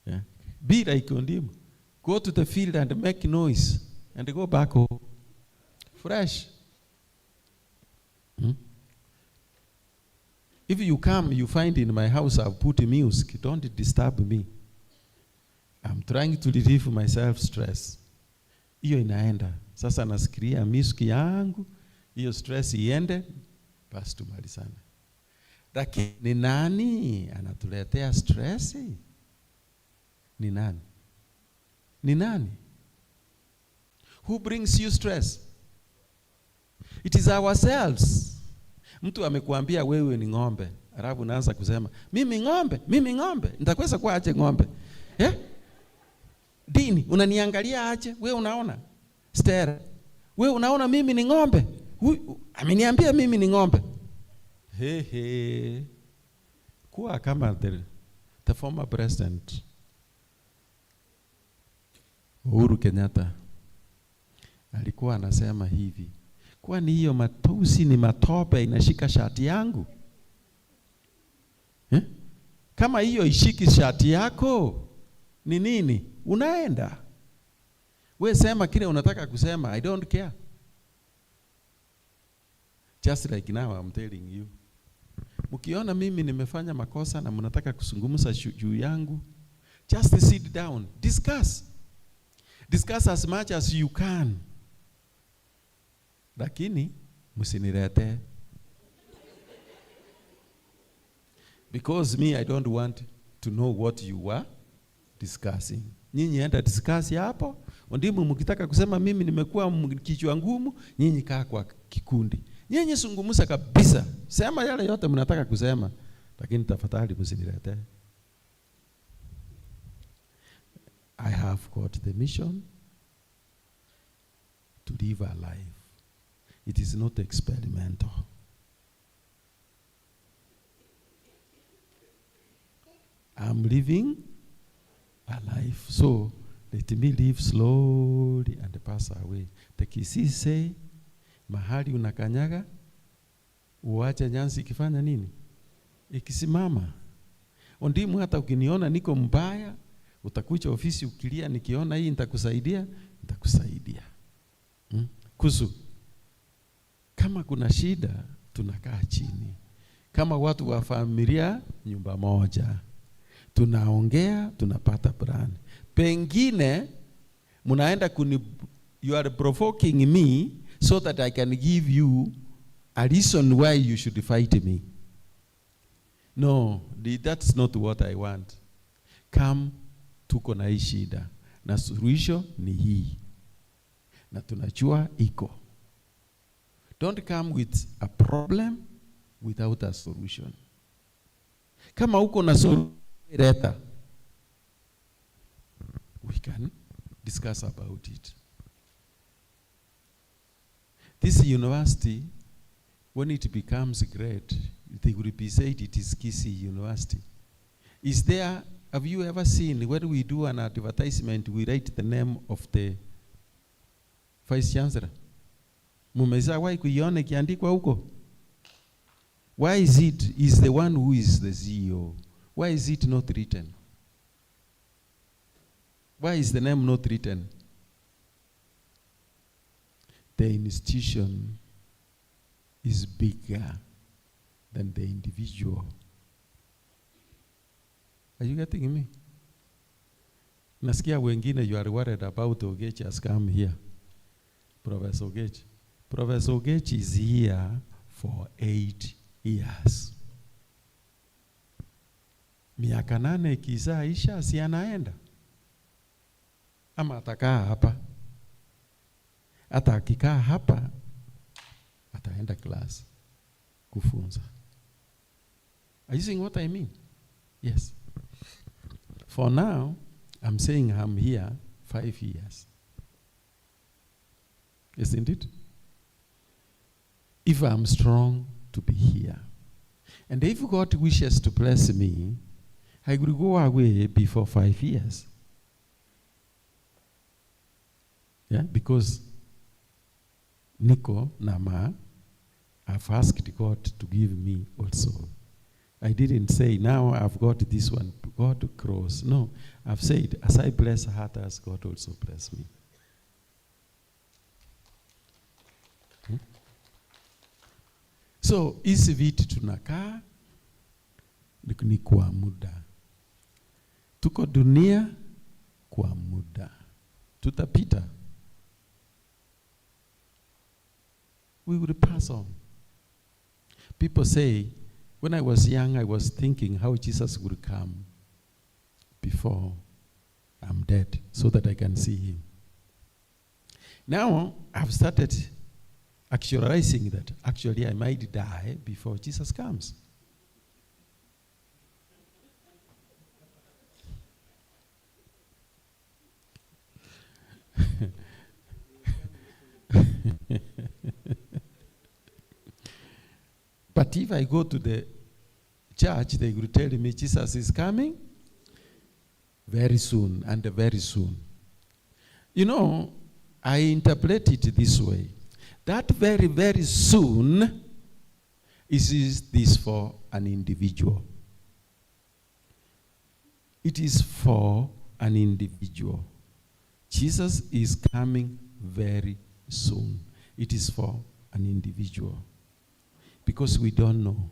Yeah. Be like Ondimu. Go to the field and make noise and go back home. Fresh. If you come, you find in my house I've put music, don't disturb me. I'm trying to relieve myself stress. Hiyo inaenda. Sasa nasikiria music yangu, hiyo stress iende, basi tumalizane. Lakini ni nani anatuletea stress? Ni nani? Ni nani? Who brings you stress? It is ourselves. Mtu amekuambia wewe ni ng'ombe, alafu unaanza kusema mimi ng'ombe, nitakweza kuwa aje ng'ombe? Dini, unaniangalia aje? Wewe unaona? Stare. Wewe unaona mimi ni ng'ombe? Ameniambia mimi ni ng'ombe. Kuwa kama the former president Uhuru Kenyatta alikuwa anasema hivi, kwani hiyo matusi ni matope inashika shati yangu? Kama hiyo ishiki shati yako ni nini? Unaenda. We sema kile unataka kusema, I don't care. Just like now I'm telling you. Mkiona mimi nimefanya makosa na mnataka kuzungumza juu yangu, just sit down, discuss. Discuss as much as you can. Lakini msinilete. Because me, I don't want to know what you were discussing. Nyinyi enda discuss hapo. Ndimu mkitaka kusema mimi nimekuwa kichwa ngumu, nyinyi kaa kwa kikundi. Nyinyi zungumza kabisa. Sema yale yote mnataka kusema, lakini tafadhali msinilete. I have got the mission to live a life. It is not experimental. I'm living a life. So let me live slowly and pass away. The Kisii say, mahali unakanyaga, uache nyansi ikifanya nini? Ikisimama. Ndimu hata ukiniona niko mbaya, utakuja ofisi ukilia, nikiona hii nitakusaidia. Kusu. Kama kuna shida, tunakaa chini. Kama watu wa familia, nyumba moja. Tunaongea, tunapata plan. Pengine, munaenda you are provoking me so that I can give you a reason why you should fight me. No, that's not what I want. Come, tuko na hii shida. Na suluhisho ni hii. Na tunajua iko. Don't come with a problem without a solution. Kama uko na solution, we can discuss about it. This university, when it becomes great, they will be said it is Kisii University. Have you ever seen, when we do an advertisement, we write the name of the Vice Chancellor? Mumeza why kuione kiandikwa huko? Why is the one who is the CEO? Why is it not written? Why is the name not written? The institution is bigger than the individual. Are you getting me? Nasikia wengine you are worried about Ogechi has come here. Professor Ogechi. Professor Ogechi is here for 8 years. Miaka 8 ikiisha si anaenda? Ama atakaa hapa? Hata akikaa hapa, ataenda class kufunza. Are you seeing what I mean? Yes. For now, I'm saying I'm here 5 years. Isn't it? If I'm strong to be here. And if God wishes to bless me, I will go away before 5 years. Yeah, because Nico, Nama, I've asked God to give me also. I didn't say, now I've got this one, God cross. No, I've said, as I bless others, God also bless me. So hizi vitu tunakaa ni kwa muda. Tuko dunia kwa muda. Tutapita. We will pass on. People say, when I was young, I was thinking how Jesus would come before I'm dead so that I can see him. Now, I've started actualizing that actually I might die before Jesus comes. But if I go to the church, they will tell me Jesus is coming very soon and very soon. You know, I interpret it this way. That very, very soon is this for an individual. It is for an individual. Jesus is coming very soon. It is for an individual. Because we don't know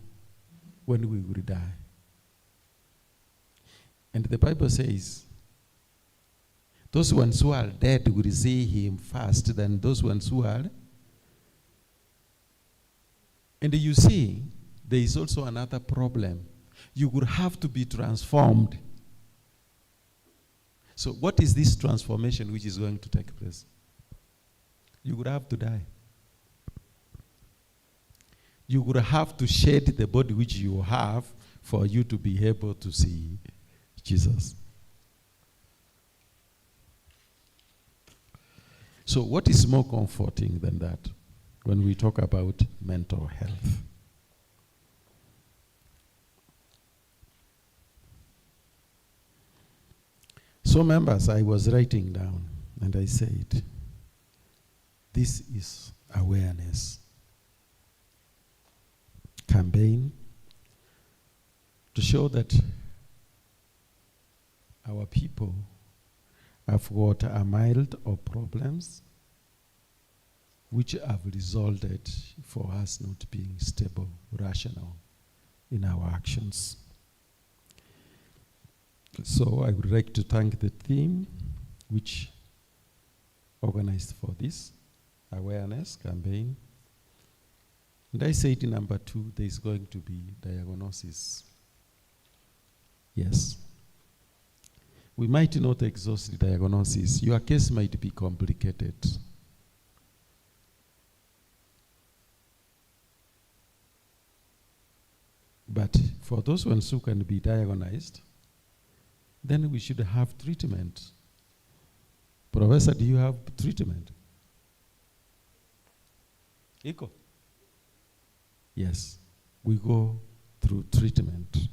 when we will die. And the Bible says, those ones who are dead will see him first than those ones who are. And you see, there is also another problem. You will have to be transformed. So what is this transformation which is going to take place? You will have to die. You will have to shed the body which you have for you to be able to see Jesus. So what is more comforting than that when we talk about mental health? So members, I was writing down and I said, this is awareness campaign to show that our people have got a mild of problems which have resulted for us not being stable, rational in our actions. So I would like to thank the team which organized for this awareness campaign. And I said in number 2, there is going to be diagnosis. Yes. We might not exhaust the diagnosis. Your case might be complicated. But for those ones who can be diagnosed, then we should have treatment. Professor, do you have treatment? Iko? Yes, we go through treatment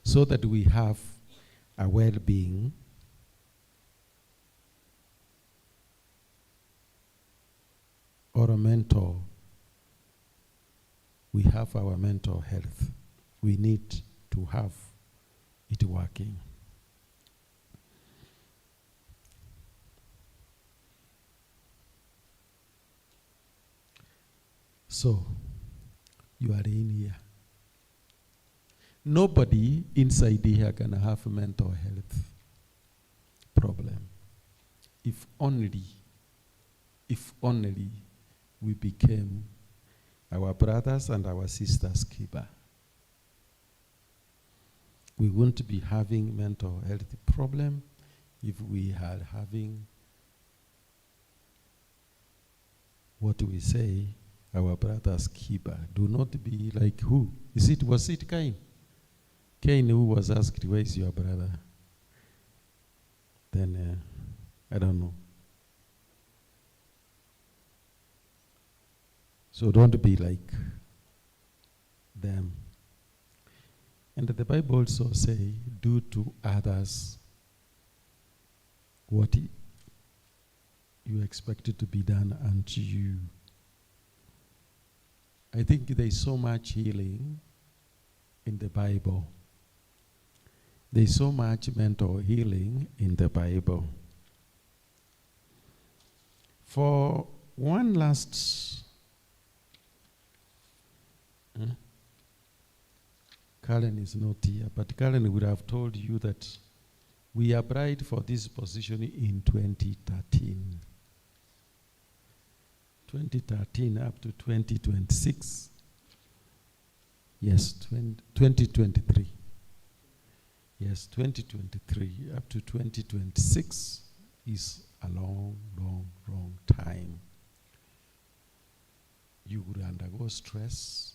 so that we have a well-being or a mental. We have our mental health. We need to have it working. So, you are in here. Nobody inside here can have a mental health problem. If only we became our brothers and our sisters' keeper. We wouldn't be having mental health problem if we had having what we say, our brother's keeper. Do not be like who? Was it Cain? Cain who was asked, where is your brother? Then, I don't know. So don't be like them. And the Bible also say, do to others what you expected to be done unto you. I think there is so much healing in the Bible. There is so much mental healing in the Bible. For one last Karen is not here, but Karen would have told you that we applied for this position in 2013. 2013 up to 2026. Yes, 2023. Yes, 2023 up to 2026 is a long, long, long time. You would undergo stress.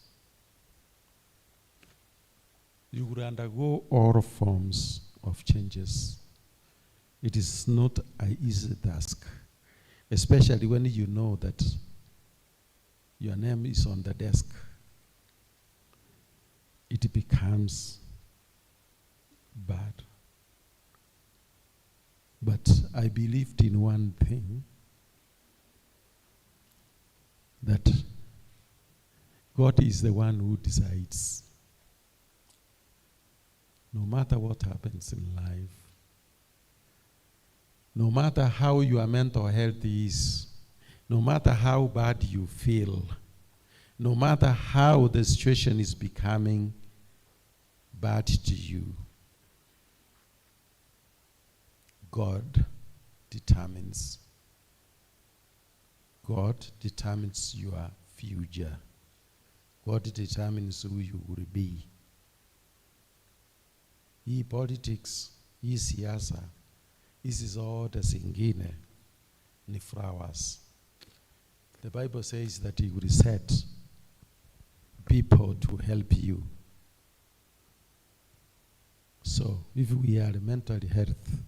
You would undergo all forms of changes. It is not an easy task, especially when you know that your name is on the desk. It becomes bad. But I believed in one thing, that God is the one who decides. No matter what happens in life, no matter how your mental health is, no matter how bad you feel, no matter how the situation is becoming bad to you, God determines. God determines your future. God determines who you will be. Hii politics, hii siasa, hizi zote zingine ni flowers. The Bible says that he will set people to help you. So if we are mentally health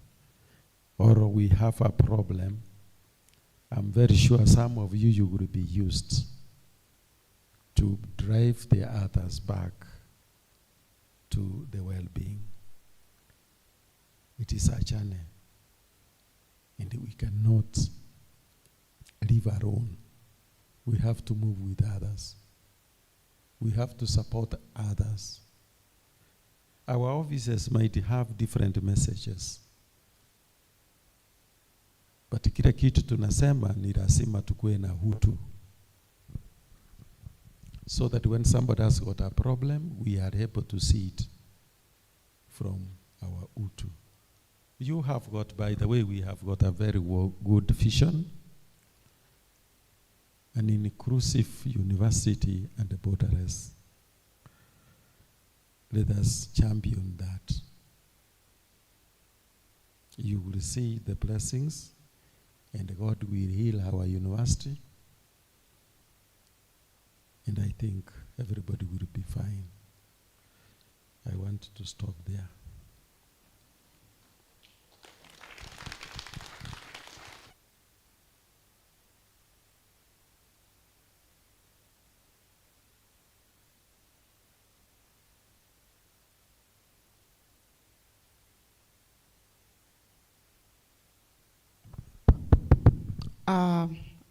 or we have a problem, I'm very sure some of you will be used to drive the others back to the well-being. It is a journey, and we cannot live alone. We have to move with others. We have to support others. Our offices might have different messages, but kila kitu tunasema ni lazima tukue na utu, so that when somebody has got a problem, we are able to see it from our utu. You have got, by the way, we have got a very good vision, an inclusive university and borderless. Let us champion that. You will see the blessings, and God will heal our university, and I think everybody will be fine. I want to stop there.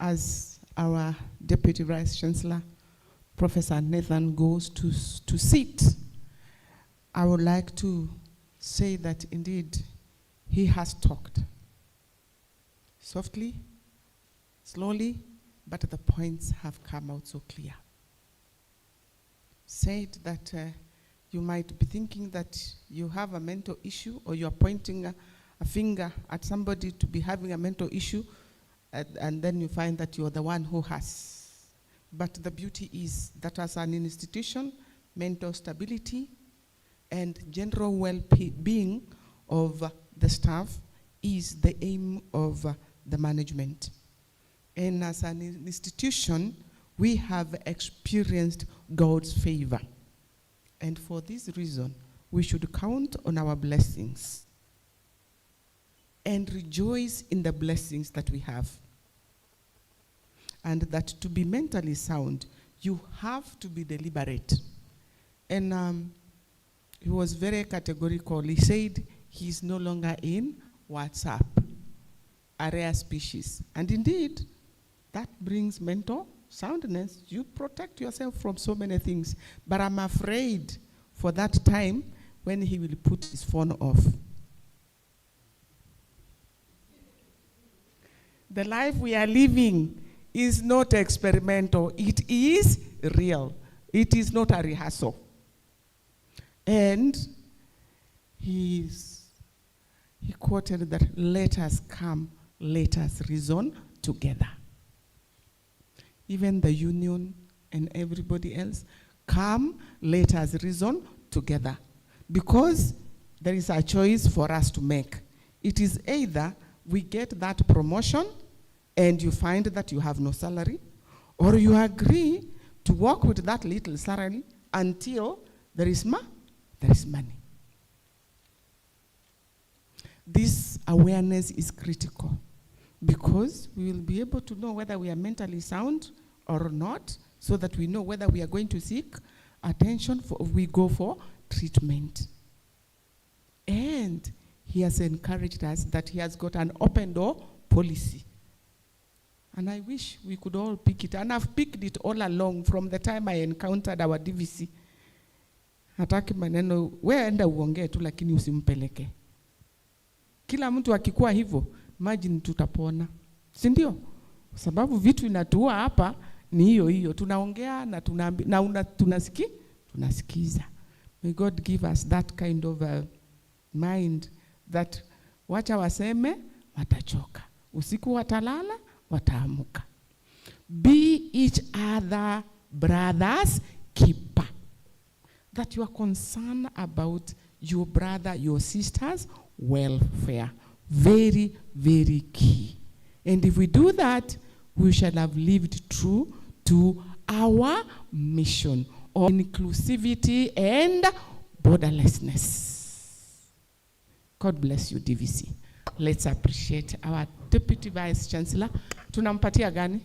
As our Deputy Vice Chancellor, Professor Nathan, goes to sit, I would like to say that indeed he has talked softly, slowly, but the points have come out so clear. Said that you might be thinking that you have a mental issue, or you're pointing a finger at somebody to be having a mental issue, and then you find that you're the one who has. But the beauty is that as an institution, mental stability and general well-being of the staff is the aim of the management. And as an institution, we have experienced God's favor. And for this reason, we should count on our blessings and rejoice in the blessings that we have. And that to be mentally sound, you have to be deliberate. And he was very categorical. He said he's no longer in WhatsApp, a rare species. And indeed, that brings mental soundness. You protect yourself from so many things. But I'm afraid for that time when he will put his phone off. The life we are living is not experimental. It is real. It is not a rehearsal. And he quoted that, let us come, let us reason together. Even the union and everybody else, come, let us reason together. Because there is a choice for us to make. It is either we get that promotion and you find that you have no salary, or you agree to work with that little salary until there is money. This awareness is critical because we will be able to know whether we are mentally sound or not, so that we know whether we are going to seek attention or we go for treatment. And he has encouraged us that he has got an open door policy. And I wish we could all pick it. And I've picked it all along from the time I encountered our DVC. Hataki maneno, wewe enda uongee tu lakini usimpeleke. Kila mtu akikuwa hivyo, imagine tutapona. Si ndio? Sababu vitu inatuua hapa ni hiyo. Tunaongea na tunasikiza. May God give us that kind of mind that wacha waseme watachoka. Usiku watalala, wataamuka. Be each other brother's keeper. That you are concerned about your brother, your sister's welfare. Very, very key. And if we do that, we shall have lived true to our mission of inclusivity and borderlessness. God bless you, DVC. Let's appreciate our Deputy Vice Chancellor. Tunampatia gani?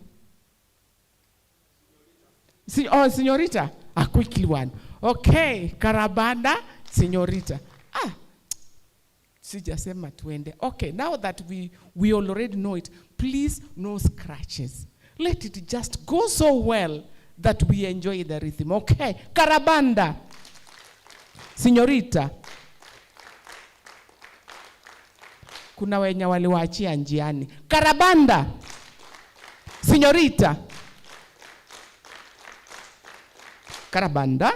Señorita. A quickly one. Okay, Karabanda, Señorita. Sijasema tuende. Okay, now that we already know it, please no scratches. Let it just go so well that we enjoy the rhythm. Okay, Karabanda, Señorita. Kuna wenye waliwaachia njiani. Karabanda, Señorita. Karabanda,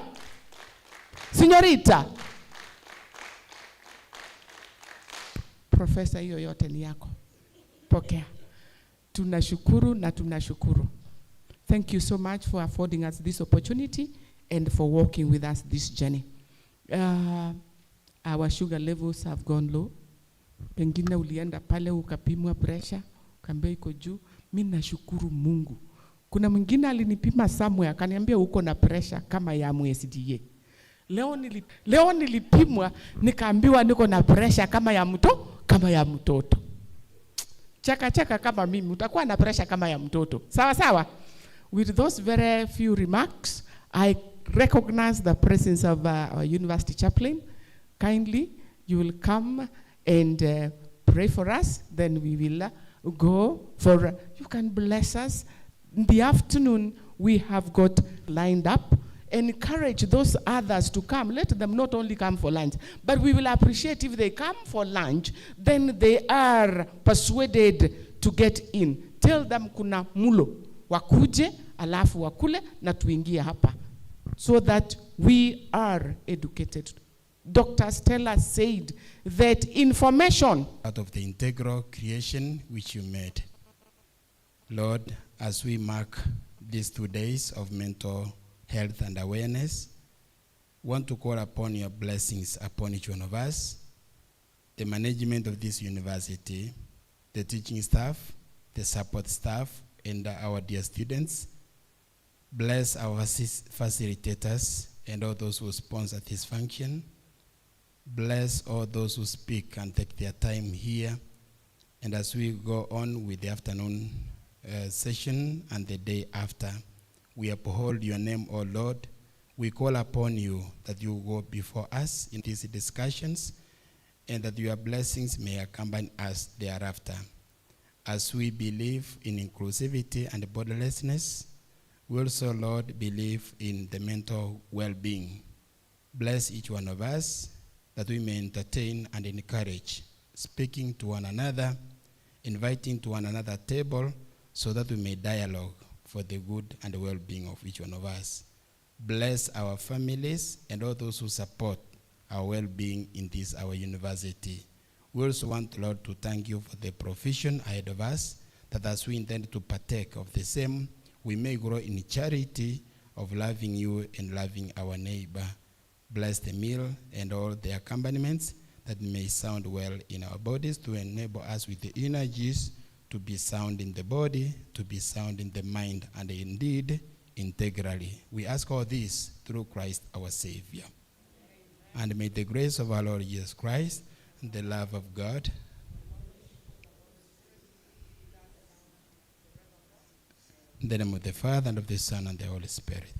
Señorita. Profesa, hiyo yote ni yako. Pokea. Tunashukuru na tunashukuru. Thank you so much for affording us this opportunity and for walking with us this journey. Our sugar levels have gone low. Pengine ulienda pale ukapimwa pressure, ukaambiwa iko juu. Mimi nashukuru Mungu. Kuna mwingine alinipima somewhere akaniambia uko na pressure kama ya MSDA. Leo nilipimwa nikaambiwa niko na pressure kama ya mtoto. Chaka kama mimi utakuwa na pressure kama ya mtoto. Sawa sawa. With those very few remarks, I recognize the presence of our university chaplain. Kindly, you will come and pray for us. Then we will go for, you can bless us. In the afternoon, we have got lined up. Encourage those others to come. Let them not only come for lunch, but we will appreciate if they come for lunch, then they are persuaded to get in. Tell them kuna mulo, wakuje, alafu wakule, na tuingie hapa. So that we are educated. Dr. Stella said that information out of the integral creation which you made. Lord, as we mark these 2 days of mental health and awareness, want to call upon your blessings upon each one of us, the management of this university, the teaching staff, the support staff, and our dear students. Bless our facilitators and all those who sponsor this function. Bless all those who speak and take their time here. And as we go on with the afternoon session and the day after, we uphold your name, O Lord. We call upon you that you go before us in these discussions and that your blessings may accompany us thereafter. As we believe in inclusivity and borderlessness, we also, Lord, believe in the mental well-being. Bless each one of us that we may entertain and encourage, speaking to one another, inviting to one another table, so that we may dialogue for the good and well-being of each one of us. Bless our families and all those who support our well-being in this, our university. We also want, Lord, to thank you for the provision ahead of us, that as we intend to partake of the same, we may grow in charity of loving you and loving our neighbor. Bless the meal and all the accompaniments, that may sound well in our bodies, to enable us with the energies to be sound in the body, to be sound in the mind, and indeed integrally. We ask all this through Christ our Savior. And may the grace of our Lord Jesus Christ, and the love of God, in the name of the Father, and of the Son, and the Holy Spirit.